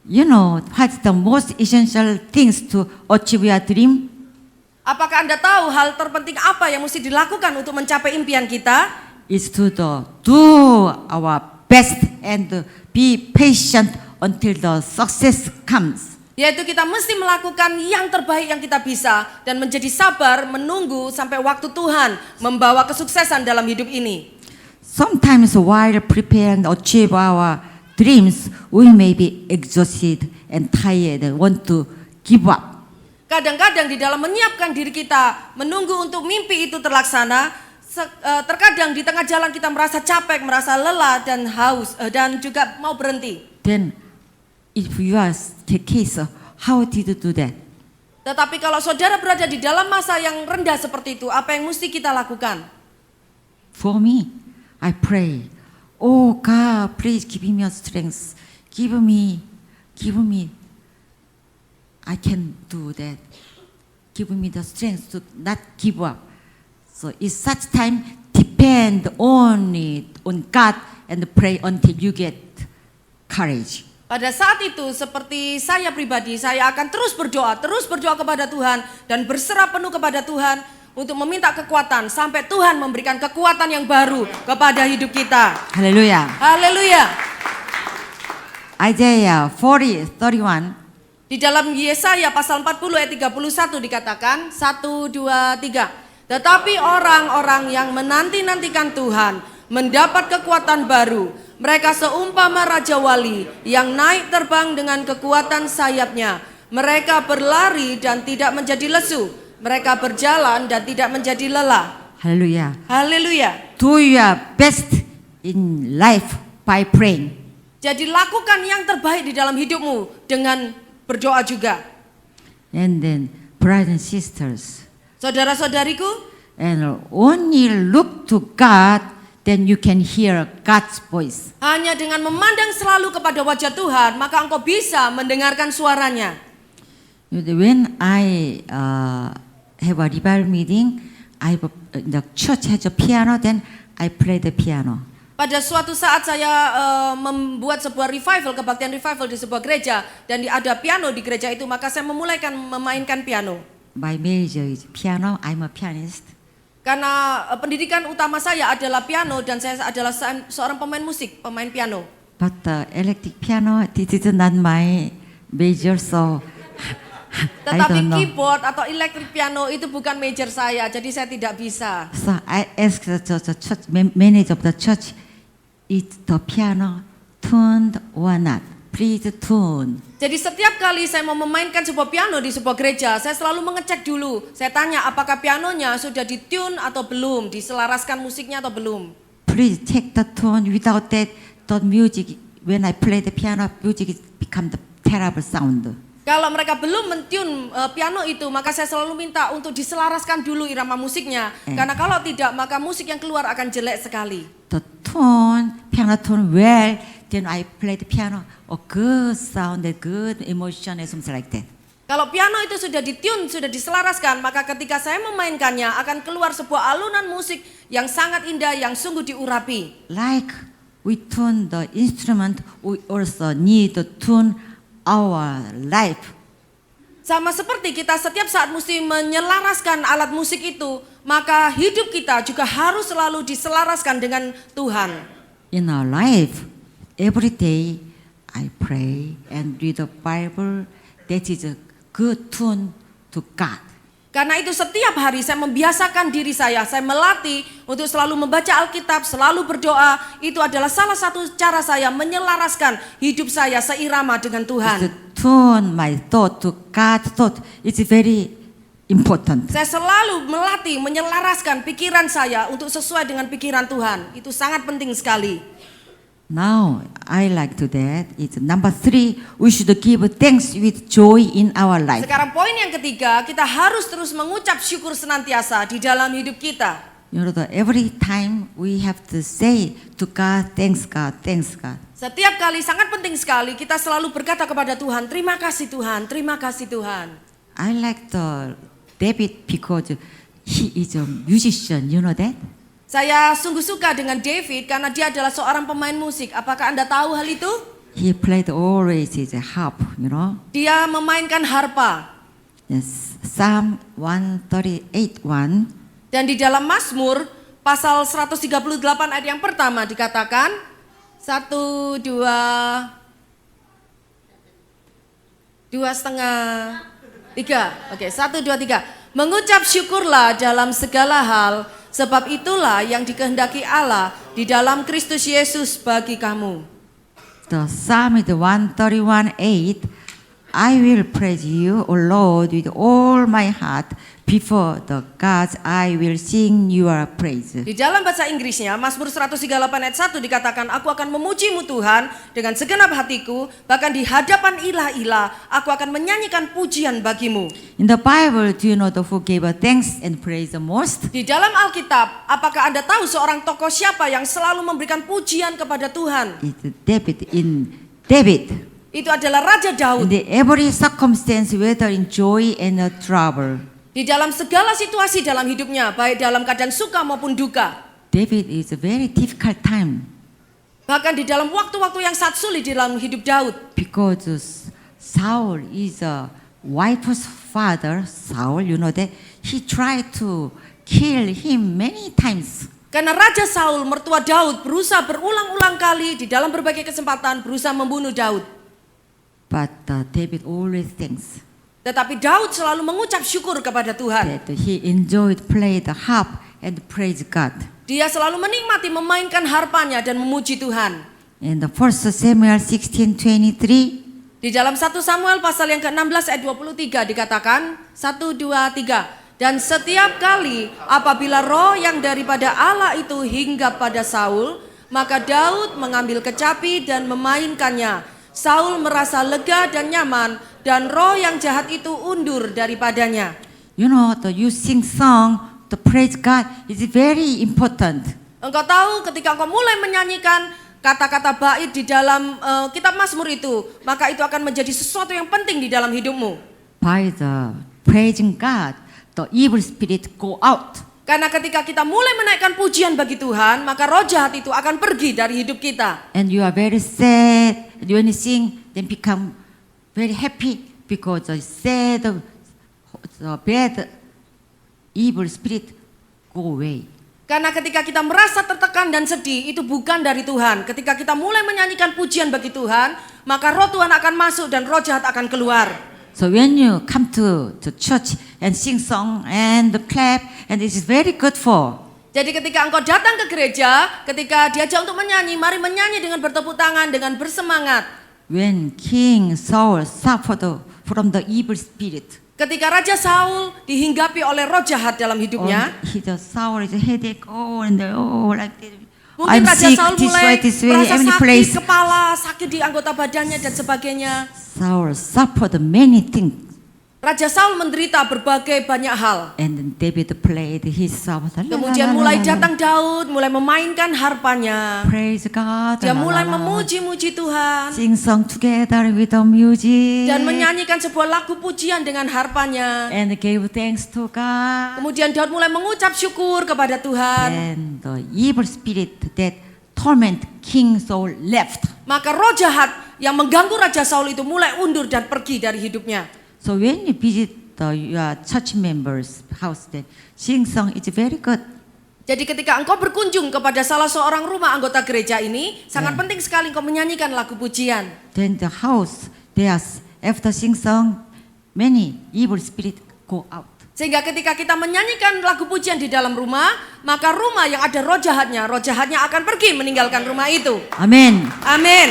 You know, what's the most essential things to achieve your dream? Apakah Anda tahu hal terpenting apa yang mesti dilakukan untuk mencapai impian kita? Is to do our best and be patient until the success comes. Yaitu kita mesti melakukan yang terbaik yang kita bisa dan menjadi sabar menunggu sampai waktu Tuhan membawa kesuksesan dalam hidup ini. Sometimes while preparing to achieve our dreams, we may be exhausted and tired and want to give up. Kadang-kadang di dalam menyiapkan diri kita menunggu untuk mimpi itu terlaksana, terkadang di tengah jalan kita merasa capek, merasa lelah dan haus dan juga mau berhenti. Then if you are the case, how did you do that? Tetapi kalau saudara berada di dalam masa yang rendah seperti itu, apa yang mesti kita lakukan? For me, I pray, oh God, please give me your strength. Give me, I can do that. Give me the strength to not give up. So it's such time, depend only on God and pray until you get courage. Pada saat itu seperti saya pribadi, saya akan terus berdoa kepada Tuhan dan berserah penuh kepada Tuhan untuk meminta kekuatan sampai Tuhan memberikan kekuatan yang baru kepada hidup kita. Haleluya. Haleluya. Isaiah 40:31. Di dalam Yesaya pasal 40 ayat 31 dikatakan 1, 2, 3. Tetapi orang-orang yang menanti-nantikan Tuhan mendapat kekuatan baru. Mereka seumpama Raja Wali yang naik terbang dengan kekuatan sayapnya. Mereka berlari dan tidak menjadi lesu. Mereka berjalan dan tidak menjadi lelah. Haleluya. Haleluya. Do your best in life by praying. Jadi lakukan yang terbaik di dalam hidupmu dengan berdoa juga. And then brothers and sisters, Saudara-saudariku, and only look to God, then you can hear God's voice. hanya dengan memandang selalu kepada wajah Tuhan, maka engkau bisa mendengarkan suaranya. When I have a revival meeting, the church has a piano, then I play the piano. Pada suatu saat saya membuat sebuah revival, kebaktian revival di sebuah gereja dan ada piano di gereja itu, maka saya memulaikan memainkan piano. My major is piano. I'm a pianist. Karena pendidikan utama saya adalah piano dan saya adalah seorang pemain musik, pemain piano. But the electric piano, this is not my major, so I Tetapi don't know. keyboard atau electric piano itu bukan major saya, jadi saya tidak bisa. So I asked the church manager of the church, is the piano tuned or not? Please tune. Jadi setiap kali saya mau memainkan sebuah piano di sebuah gereja, saya selalu mengecek dulu. Saya tanya apakah pianonya sudah ditune atau belum, diselaraskan musiknya atau belum. Please check the tone. Without that, the music, when I play the piano, music become the terrible sound. Kalau mereka belum mentune piano itu, maka saya selalu minta untuk diselaraskan dulu irama musiknya. Karena kalau tidak, maka musik yang keluar akan jelek sekali. The tone, piano tone well, then I play the piano. A good sound, a good emotion, and something like that. Kalau piano itu sudah ditune, sudah diselaraskan, maka ketika saya memainkannya akan keluar sebuah alunan musik yang sangat indah, yang sungguh diurapi. Like we tune the instrument, we also need to tune our life. Sama seperti kita setiap saat mesti menyelaraskan alat musik itu, maka hidup kita juga harus selalu diselaraskan dengan Tuhan. In our life, every day I pray and read the Bible. That is a good tune to God. Karena itu setiap hari saya membiasakan diri saya melatih untuk selalu membaca Alkitab, selalu berdoa. Itu adalah salah satu cara saya menyelaraskan hidup saya seirama dengan To Tuhan. tune my thought to God's thought. It's very important. Saya selalu melatih, menyelaraskan pikiran saya untuk sesuai dengan pikiran Tuhan. Itu sangat penting sekali. Now I like to that. It's number 3. We should give thanks with joy in our life. Sekarang poin yang ketiga, kita harus terus mengucap syukur senantiasa di dalam hidup kita. You know, every time we have to say to God, thanks God, thanks God. Setiap kali sangat penting sekali kita selalu berkata kepada Tuhan, terima kasih Tuhan, terima kasih Tuhan. I like the David because he is a musician. You know that? Saya sungguh suka dengan David karena dia adalah seorang pemain musik. Apakah Anda tahu hal itu? He played always his harp. You know. Dia memainkan harpa. Yes. Psalm 138:1. Dan di dalam Mazmur pasal 138 ayat yang pertama dikatakan 1, 2, 2,5, 3. Oke, 1, 2, 3. Mengucap syukurlah dalam segala hal, sebab itulah yang dikehendaki Allah di dalam Kristus Yesus bagi kamu. The Psalm is 131:8. I will praise you, O Lord, with all my heart. Before the gods, I will sing your praise. Di dalam bahasa Inggrisnya, Mazmur 138 ayat 1 dikatakan, aku akan memujimu Tuhan dengan segenap hatiku, bahkan di hadapan ilah-ilah, aku akan menyanyikan pujian bagimu. In the Bible, do you know who gave thanks and praise the most? Di dalam Alkitab, apakah Anda tahu seorang tokoh siapa yang selalu memberikan pujian kepada Tuhan? It's David. In David, Itu adalah Raja in Daud. the every circumstance, whether in joy and trouble, Di dalam segala situasi dalam hidupnya, baik dalam keadaan suka maupun duka. David is a very difficult time Bahkan di dalam waktu-waktu yang sangat sulit di dalam hidup Daud. because Saul is a wife's father. Saul, you know that he tried to kill him many times. Karena Raja Saul, mertua Daud, berusaha berulang-ulang kali di dalam berbagai kesempatan berusaha membunuh Daud. But David always thinks Tetapi Daud selalu mengucap syukur kepada Tuhan. that he enjoyed play the harp and praise God. Dia selalu menikmati memainkan harpanya dan memuji Tuhan. In the 1 Samuel 16:23, Di dalam 1 Samuel pasal yang ke-16 ayat 23 dikatakan 1, 2, 3. Dan setiap kali apabila roh yang daripada Allah itu hinggap pada Saul, maka Daud mengambil kecapi dan memainkannya. Saul merasa lega dan nyaman, dan roh yang jahat itu undur daripadanya. you know, you sing song, the praise God is very important. Engkau tahu ketika engkau mulai menyanyikan kata-kata bait di dalam kitab Mazmur itu, maka itu akan menjadi sesuatu yang penting di dalam hidupmu. by the praising God, the evil spirit go out. Karena ketika kita mulai menaikkan pujian bagi Tuhan, maka roh jahat itu akan pergi dari hidup kita. And you are very sad. And when you sing, then become very happy because the sad, the bad, evil spirit go away. Karena ketika kita merasa tertekan dan sedih, itu bukan dari Tuhan. Ketika kita mulai menyanyikan pujian bagi Tuhan, maka roh Tuhan akan masuk dan roh jahat akan keluar. So when you come to church and sing song and clap, and this is very good for. Jadi ketika engkau datang ke gereja, ketika diajak untuk menyanyi, mari menyanyi dengan bertepuk tangan, dengan bersemangat. When King Saul suffered from the evil spirit, Ketika Raja Saul dihinggapi oleh roh jahat dalam hidupnya, Saul is a headache, like this. mungkin I'm Raja sick, Saul this mulai way, merasa any sakit place. kepala, sakit di anggota badannya dan sebagainya. Saul suffered many things. Raja Saul menderita berbagai banyak hal. And then David played his song. Kemudian mulai datang Daud, mulai memainkan harpanya. Praise God. Dia mulai memuji-muji Tuhan Sing song together with the music. dan menyanyikan sebuah lagu pujian dengan harpanya. And gave thanks to God. Kemudian Daud mulai mengucap syukur kepada Tuhan. And the evil spirit that torment King Saul left. Maka roh jahat yang mengganggu Raja Saul itu mulai undur dan pergi dari hidupnya. So when you visit your church members' house, then sing song is very good. Jadi ketika engkau berkunjung kepada salah seorang rumah anggota gereja ini, sangat penting sekali engkau menyanyikan lagu pujian. Then the house, there's after sing song, many evil spirit go out. Sehingga ketika kita menyanyikan lagu pujian di dalam rumah, maka rumah yang ada roh jahatnya akan pergi meninggalkan rumah itu. Amen. Amin.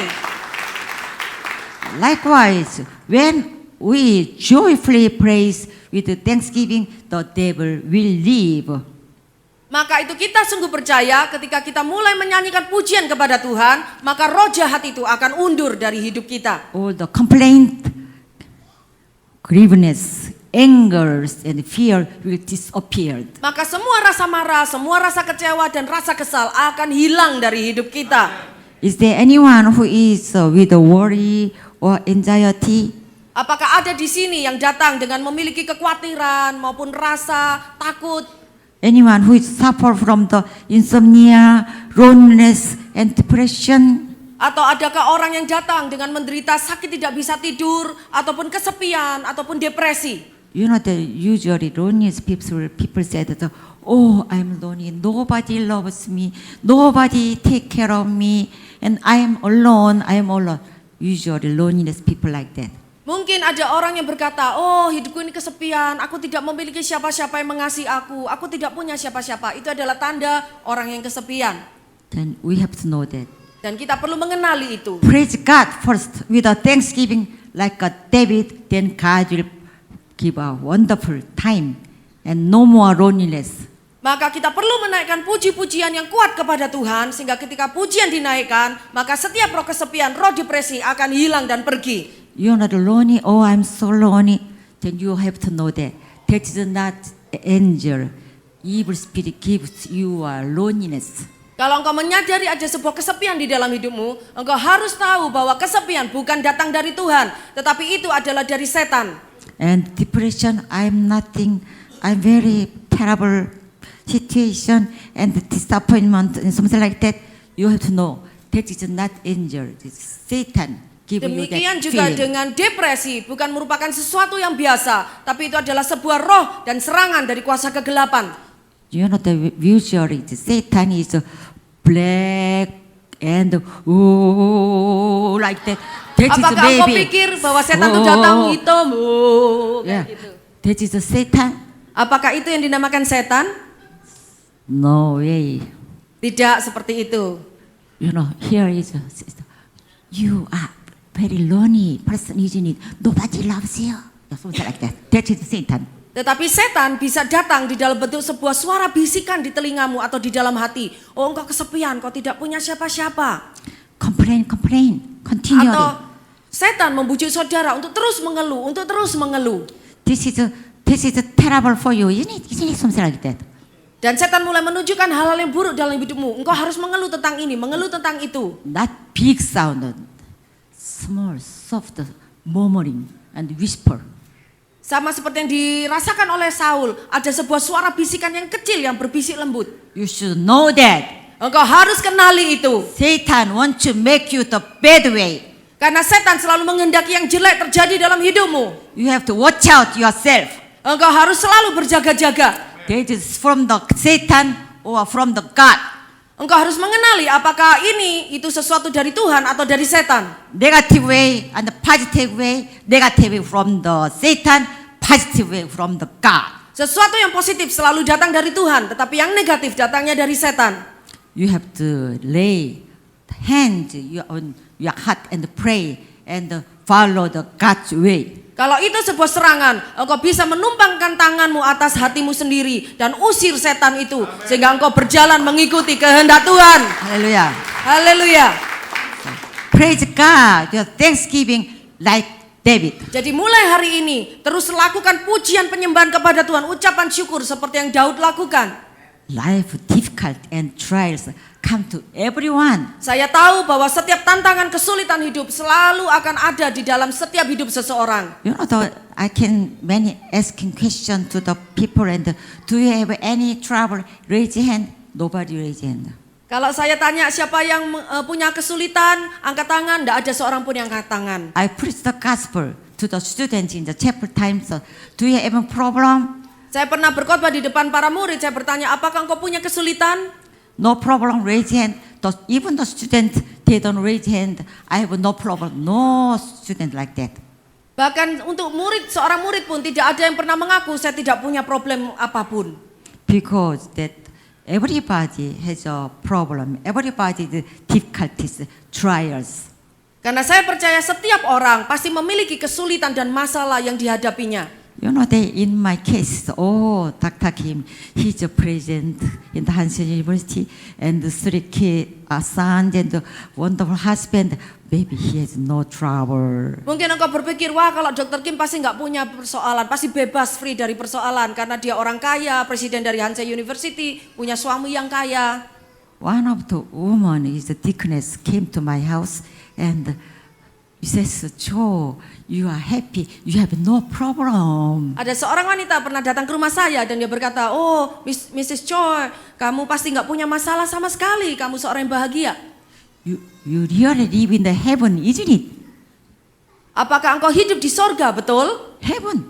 Likewise, when we joyfully praise with thanksgiving, the devil will leave. Maka itu kita sungguh percaya ketika kita mulai menyanyikan pujian kepada Tuhan, maka roh jahat itu akan undur dari hidup kita. All the complaint, grievousness, angers, and fear will disappear. Maka semua rasa marah, semua rasa kecewa dan rasa kesal akan hilang dari hidup kita. Is there anyone who is with worry or anxiety? Apakah ada di sini yang datang dengan memiliki kekhawatiran maupun rasa takut? Anyone who is suffer from the insomnia, loneliness, and depression? Atau adakah orang yang datang dengan menderita sakit tidak bisa tidur, ataupun kesepian, ataupun depresi? You know that usually lonely people say that, oh, I'm lonely, nobody loves me, nobody take care of me, and I am alone. Usually loneliness people like that. Mungkin ada orang yang berkata, oh hidupku ini kesepian, aku tidak memiliki siapa-siapa yang mengasihi aku tidak punya siapa-siapa. Itu adalah tanda orang yang kesepian. Then we have to know that. Dan kita perlu mengenali itu. Praise God first with a thanksgiving like a David, then God will give a wonderful time and no more loneliness. Maka kita perlu menaikkan puji-pujian yang kuat kepada Tuhan, sehingga ketika pujian dinaikkan, maka setiap roh kesepian, roh depresi akan hilang dan pergi. You're not lonely, oh I'm so lonely. Then you have to know that that is not angel. Evil spirit gives you a loneliness. Kalau engkau menyadari ada sebuah kesepian di dalam hidupmu, engkau harus tahu bahwa kesepian bukan datang dari Tuhan, tetapi itu adalah dari setan. And depression, I'm nothing, I'm very terrible situation and disappointment and something like that. You have to know that is not angel, it's Satan. Demikian juga dengan depresi, bukan merupakan sesuatu yang biasa, tapi itu adalah sebuah roh dan serangan dari kuasa kegelapan. You know the usually Satan is black and like that. That is Apakah engkau baby. pikir bahwa setan itu datang hitam? Yeah. Kayak gitu. That is Satan. Apakah itu yang dinamakan setan? No way. Tidak seperti itu. You know, here is you are very lonely person, isn't it? Nobody loves you. Something like that. That is Satan. Tetapi setan bisa datang di dalam bentuk sebuah suara bisikan di telingamu atau di dalam hati. Oh, engkau kesepian, kau tidak punya siapa-siapa. Complain, continually. Atau setan membujuk saudara untuk terus mengeluh, This is terrible for you, isn't it? Something like that. Dan setan mulai menunjukkan hal-hal yang buruk dalam hidupmu. Engkau harus mengeluh tentang ini, mengeluh tentang itu. Not big sound, small, soft murmuring and whisper. Sama seperti yang dirasakan oleh Saul, ada sebuah suara bisikan yang kecil yang berbisik lembut. You should know that Engkau harus kenali itu. Satan wants to make you the bad way. Karena setan selalu menghendaki yang jelek terjadi dalam hidupmu. You have to watch out yourself. Engkau harus selalu berjaga-jaga. That is from the Satan or from the God. Engkau harus mengenali apakah itu sesuatu dari Tuhan atau dari setan. Negative way and the positive way. Negative way from the Satan, positive way from the God. Sesuatu yang positif selalu datang dari Tuhan, tetapi yang negatif datangnya dari setan. You have to lay hand on your heart and pray and follow the God's way. Kalau itu sebuah serangan, engkau bisa menumpangkan tanganmu atas hatimu sendiri dan usir setan itu sehingga engkau berjalan mengikuti kehendak Tuhan. Hallelujah. Haleluya. Praise God. Your thanksgiving like David. Jadi mulai hari ini terus lakukan pujian penyembahan kepada Tuhan, ucapan syukur seperti yang Daud lakukan. Life difficult and trials come to everyone. Saya tahu bahwa setiap tantangan kesulitan hidup selalu akan ada di dalam setiap hidup seseorang. You know, I can many asking question to the people and do you have any trouble? Raise your hand. Nobody raise your hand. Kalau saya tanya siapa yang punya kesulitan, angkat tangan, tidak ada seorang pun yang angkat tangan. I preach the gospel to the students in the chapel times. Do you have a problem? Saya pernah berkhotbah di depan para murid, saya bertanya, apakah engkau punya kesulitan? No problem, raise hand. Even the student, they don't raise hand. I have no problem. No student like that. Bahkan untuk seorang murid pun tidak ada yang pernah mengaku saya tidak punya problem apapun. Because that everybody has a problem. Everybody has difficulties, trials. Karena saya percaya setiap orang pasti memiliki kesulitan dan masalah yang dihadapinya. You know, in my case, Dr. Kim, he's a president in the Hansen University, and the 3 kids, a son, and a wonderful husband. Maybe he has no trouble. Mungkin engkau berpikir, wah kalau Dr. Kim pasti nggak punya persoalan, pasti bebas, free dari persoalan. Karena dia orang kaya, presiden dari Hansen University, punya suami yang kaya. One of the women, is the deaconess, came to my house, and he says, Joe, you are happy, you have no problem. Ada seorang wanita pernah datang ke rumah saya dan dia berkata, oh Mrs. Choi, kamu pasti nggak punya masalah sama sekali, kamu seorang yang bahagia. You really live in the heaven, isn't it? Apakah engkau hidup di sorga, betul? Heaven.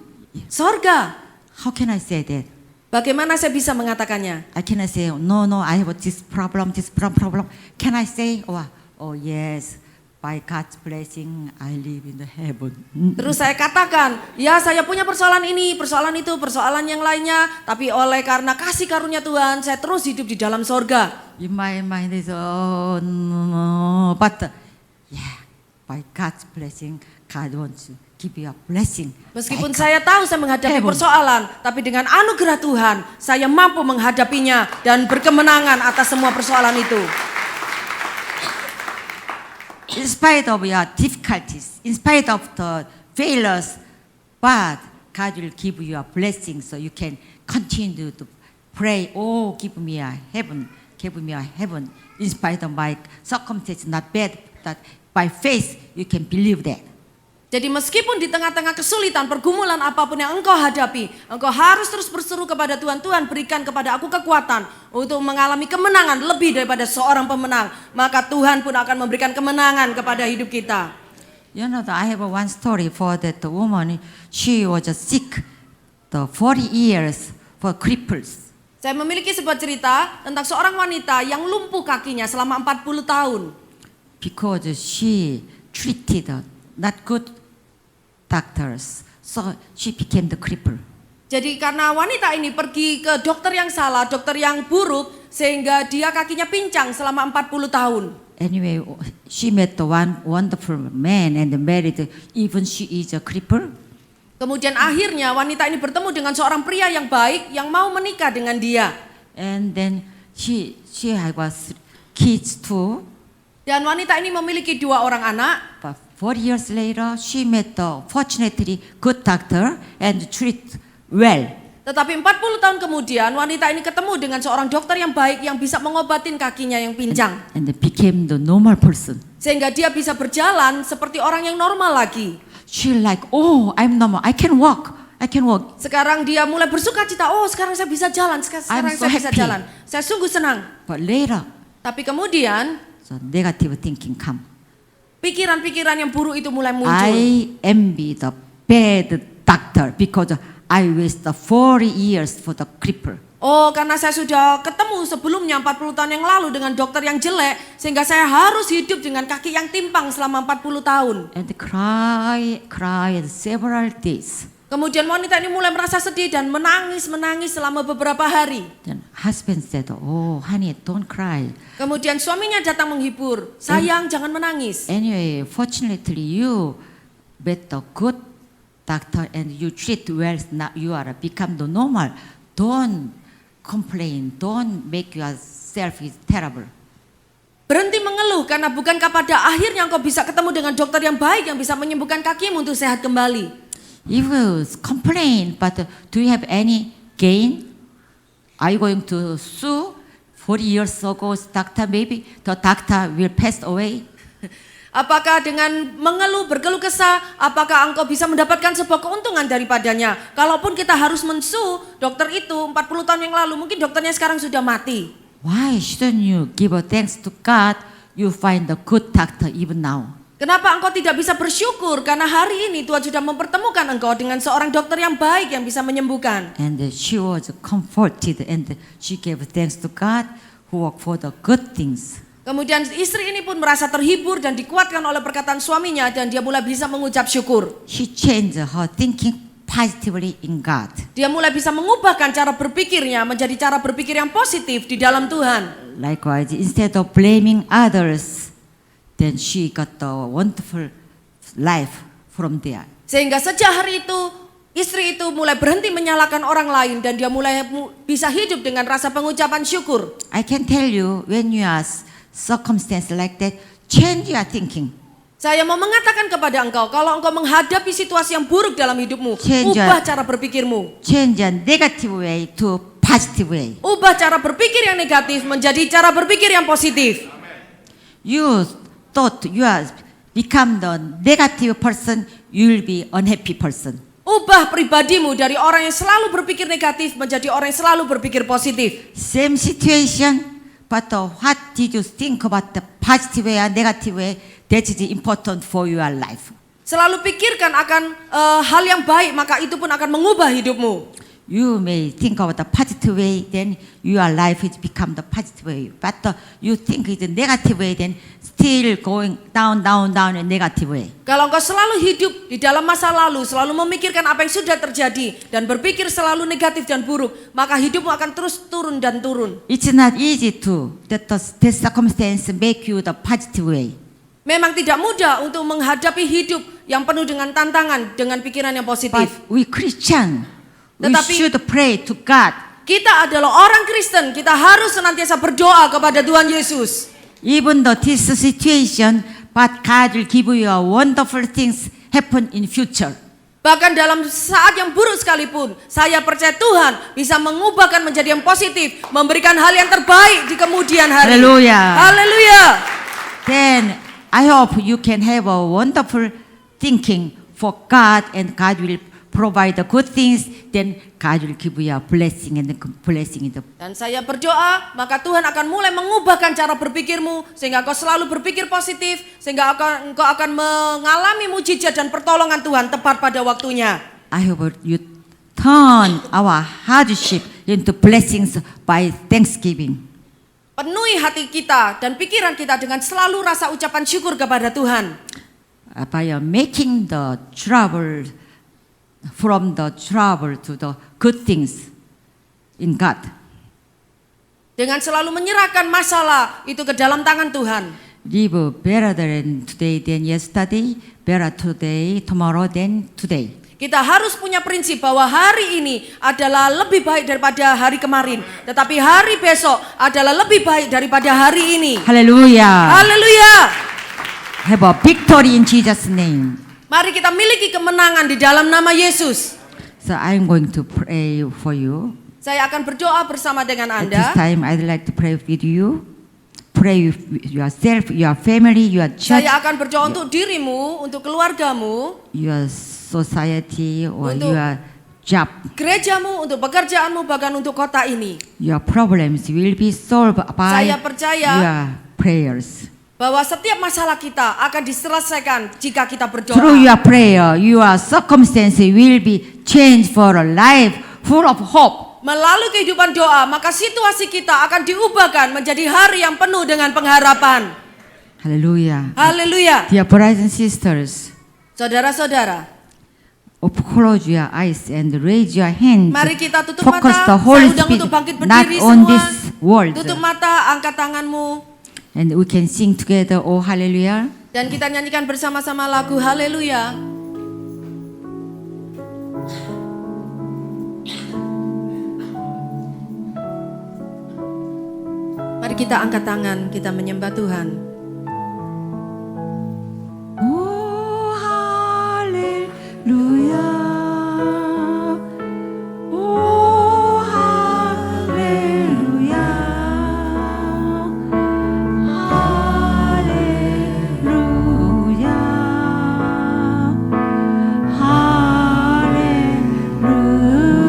Sorga. How can I say that? Bagaimana saya bisa mengatakannya? I cannot say, no, I have this problem. Can I say, oh yes, by God's blessing, I live in the heaven. Terus saya katakan, ya saya punya persoalan ini, persoalan itu, persoalan yang lainnya. Tapi oleh karena kasih karunia Tuhan, saya terus hidup di dalam sorga. In my mind is, no. But, yeah, by God's blessing, God wants to give you a blessing. Meskipun saya tahu saya menghadapi Heaven. persoalan, tapi dengan anugerah Tuhan, saya mampu menghadapinya dan berkemenangan atas semua persoalan itu. In spite of your difficulties, in spite of the failures, but God will give you a blessing so you can continue to pray, oh, give me a heaven. In spite of my circumstances not bad, but by faith you can believe that. Jadi meskipun di tengah-tengah kesulitan, pergumulan apapun yang engkau hadapi, engkau harus terus berseru kepada Tuhan, Tuhan berikan kepada aku kekuatan untuk mengalami kemenangan lebih daripada seorang pemenang. Maka Tuhan pun akan memberikan kemenangan kepada hidup kita. You know, I have one story for that woman. She was sick the 40 years for cripples. Saya memiliki sebuah cerita tentang seorang wanita yang lumpuh kakinya selama 40 tahun. Because she treated not good doctors, so she became the cripple. Jadi karena wanita ini pergi ke dokter yang salah, dokter yang buruk, sehingga dia kakinya pincang selama 40 tahun. Anyway, she met the one wonderful man and married, even she is a cripple. Kemudian akhirnya wanita ini bertemu dengan seorang pria yang baik yang mau menikah dengan dia. And then she has kids too. Dan wanita ini memiliki 2 orang anak. But 4 years later, she met the fortunately good doctor and treat well. Tetapi 40 tahun kemudian wanita ini ketemu dengan seorang dokter yang baik yang bisa mengobatin kakinya yang pincang. And became the normal person. Sehingga dia bisa berjalan seperti orang yang normal lagi. She like, oh, I'm normal. I can walk. I can walk. Sekarang dia mulai bersuka cita. Oh, sekarang saya bisa jalan. Sekarang I'm so saya bisa happy. jalan. Saya sungguh senang. But later, Tapi kemudian so negative thinking come. pikiran-pikiran yang buruk itu mulai muncul. I envy the bad doctor because I wasted 40 years for the cripple. Oh, karena saya sudah ketemu sebelumnya 40 tahun yang lalu dengan dokter yang jelek, sehingga saya harus hidup dengan kaki yang timpang selama 40 tahun. And cried several days. Kemudian wanita ini mulai merasa sedih dan menangis selama beberapa hari. Then husband said, "Oh, honey, don't cry. Kemudian suaminya datang menghibur, sayang jangan menangis. Anyway, fortunately you met the good doctor and you treat well. Now you are become the normal. Don't complain. Don't make yourself is terrible." Berhenti mengeluh karena bukankah pada akhirnya engkau bisa ketemu dengan dokter yang baik yang bisa menyembuhkan kakimu untuk sehat kembali. If you complain, but do you have any gain? Are you going to sue? 40 years ago, doctor, maybe the doctor will pass away. Apakah dengan mengeluh, berkeluh kesah, apakah engkau bisa mendapatkan sebuah keuntungan daripadanya? Kalaupun kita harus mensu dokter itu 40 tahun yang lalu, mungkin dokternya sekarang sudah mati. Why shouldn't you give a thanks to God? You find a good doctor even now. Kenapa engkau tidak bisa bersyukur? Karena hari ini Tuhan sudah mempertemukan engkau dengan seorang dokter yang baik yang bisa menyembuhkan. And she was comforted and she gave thanks to God who worked for the good things. Kemudian istri ini pun merasa terhibur dan dikuatkan oleh perkataan suaminya dan dia mulai bisa mengucap syukur. She changed her thinking positively in God. Dia mulai bisa mengubahkan cara berpikirnya menjadi cara berpikir yang positif di dalam Tuhan. Likewise, instead of blaming others, then she got the wonderful life from there. Sehingga sejak hari itu istri itu mulai berhenti menyalahkan orang lain dan dia mulai bisa hidup dengan rasa pengucapan syukur. I can tell you, when you are circumstance like that, change your thinking. Saya mau mengatakan kepada engkau, kalau engkau menghadapi situasi yang buruk dalam hidupmu, Change ubah cara berpikirmu. Change a negative way to positive way. Ubah cara berpikir yang negatif menjadi cara berpikir yang positif. You thought you are become the negative person, you will be unhappy person. Ubah pribadimu dari orang yang selalu berpikir negatif menjadi orang yang selalu berpikir positif. Same situation, but what did you think about the positive way and negative way? That is important for your life. Selalu pikirkan akan hal yang baik, maka itu pun akan mengubah hidupmu. You may think about the positive way, then your life is become the positive way. But you think it's a negative way, then still going down in negative way. Kalau engkau selalu hidup di dalam masa lalu, selalu memikirkan apa yang sudah terjadi dan berpikir selalu negatif dan buruk, maka hidupmu akan terus turun dan turun. It's not easy to that the circumstance make you the positive way. Memang tidak mudah untuk menghadapi hidup yang penuh dengan tantangan dengan pikiran yang But positif. we Christian, we Tetapi- should pray to God. Kita adalah orang Kristen, kita harus senantiasa berdoa kepada Tuhan Yesus. Even though this situation, but God will give you a wonderful things happen in future. Bahkan dalam saat yang buruk sekalipun, saya percaya Tuhan bisa mengubahkan menjadi yang positif, memberikan hal yang terbaik di kemudian hari. Haleluya. Haleluya. Then I hope you can have a wonderful thinking for God, and God will provide the good things. Then God will give you a blessing and the blessing in the. Dan saya berdoa, maka Tuhan akan mulai mengubahkan cara berpikirmu sehingga engkau selalu berpikir positif, sehingga engkau akan mengalami mujizat dan pertolongan Tuhan tepat pada waktunya. I hope you turn our hardship into blessings by thanksgiving. Penuhi hati kita dan pikiran kita dengan selalu rasa ucapan syukur kepada Tuhan. By making the trouble from the trouble to the good things in God. Dengan selalu menyerahkan masalah itu ke dalam tangan Tuhan. Live better than today than yesterday, better today, tomorrow than today. Kita harus punya prinsip bahwa hari ini adalah lebih baik daripada hari kemarin. Tetapi hari besok adalah lebih baik daripada hari ini. Hallelujah. Haleluya. Have a victory in Jesus' name. Mari kita miliki kemenangan di dalam nama Yesus. So I'm going to pray for you. Saya akan berdoa bersama dengan At this Anda. time, I'd like to pray with you. Pray with yourself, your family, your church, Saya akan berdoa untuk dirimu, untuk keluargamu, your society, or Untuk your job. gerejamu, untuk pekerjaanmu, bahkan untuk kota ini. Your problems will be solved by Saya percaya your prayers. bahwa setiap masalah kita akan diselesaikan jika kita berdoa. Through your prayer, your circumstances will be changed for a life full of hope. Melalui kehidupan doa, maka situasi kita akan diubahkan menjadi hari yang penuh dengan pengharapan. Hallelujah. Haleluya. Dear brothers and sisters, Saudara-saudara, close your eyes and raise your hands. mari kita tutup Focus mata. the Holy Saya undang Spirit untuk bangkit not berdiri on semua. this world. Tutup mata, angkat tanganmu. And we can sing together, oh hallelujah. Dan kita nyanyikan bersama-sama lagu Haleluya. Mari kita angkat tangan, kita menyembah Tuhan. Oh hallelujah. Oh hallelujah. Hallelujah. Hallelujah.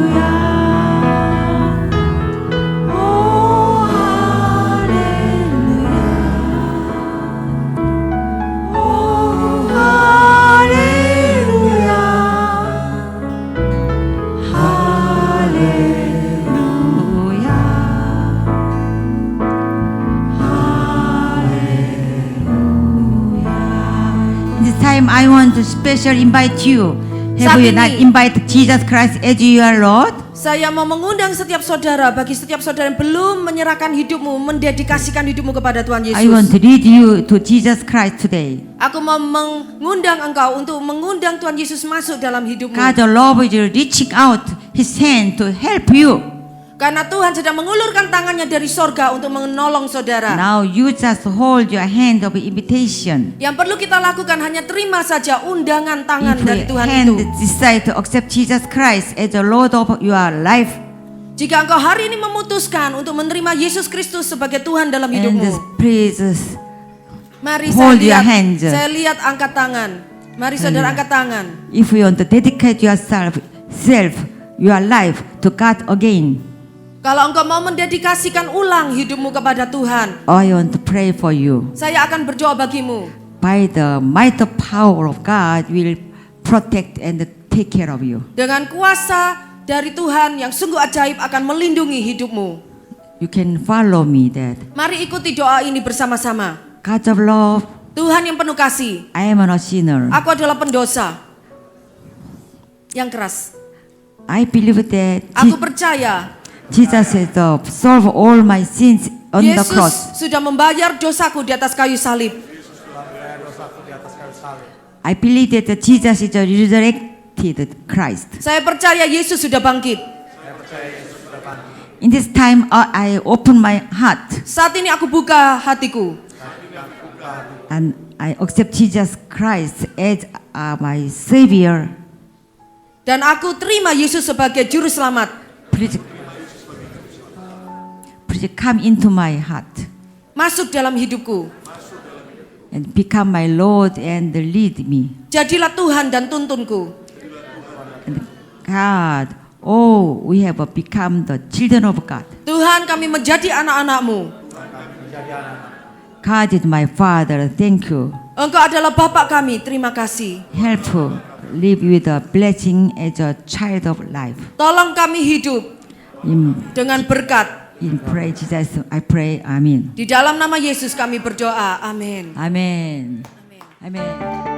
Oh hallelujah. Oh hallelujah. Hallelujah. This time I want to special invite you. Have Saat you not ini- invited Jesus Christ as your Lord? Saya mau mengundang setiap saudara, bagi setiap saudara yang belum menyerahkan hidupmu, mendedikasikan hidupmu kepada Tuhan Yesus. I want to lead you to Jesus Christ today. Aku mau mengundang engkau untuk mengundang Tuhan Yesus masuk dalam hidupmu. God the Lord is reaching out His hand to help you. Karena Tuhan sedang mengulurkan tangannya dari sorga untuk menolong saudara. Now you just hold your hand of invitation. Yang perlu kita lakukan hanya terima saja undangan tangan If dari your Tuhan hand itu. decide to accept Jesus Christ as the Lord of your life, Jika engkau hari ini memutuskan untuk menerima Yesus Kristus sebagai Tuhan dalam and hidupmu, please mari hold your saya lihat, hands. saya lihat angkat tangan. Mari saudara angkat tangan. if you want to dedicate your life to God again, Kalau engkau mau mendedikasikan ulang hidupmu kepada Tuhan, I want to pray for you. saya akan berdoa bagimu. By the might of power of God will protect and take care of you. Dengan kuasa dari Tuhan yang sungguh ajaib akan melindungi hidupmu. You can follow me that. Mari ikuti doa ini bersama-sama. God of love, Tuhan yang penuh kasih, I am a sinner. aku adalah pendosa yang keras. I believe that Aku percaya Jesus has solved all my sins on the cross. Yesus sudah membayar dosaku di atas kayu salib. I believe that Jesus is a resurrected Christ. Saya percaya Yesus sudah bangkit. In this time, I open my heart Saat ini aku buka hatiku. and I accept Jesus Christ as my Savior. Dan aku terima Yesus sebagai juru selamat. Please come into my heart Masuk dalam hidupku. and become my Lord and lead me. Jadilah Tuhan dan tuntunku. God, oh, we have become the children of God. Tuhan, kami menjadi anak-anak-Mu. God is my Father. Thank you. Engkau adalah Bapa kami. Terima kasih. Help live with a blessing as a child of life. Tolong kami hidup dengan berkat. In pray Jesus, I pray. Amen. Di dalam nama Yesus kami berdoa. Amin. Amen. Amen.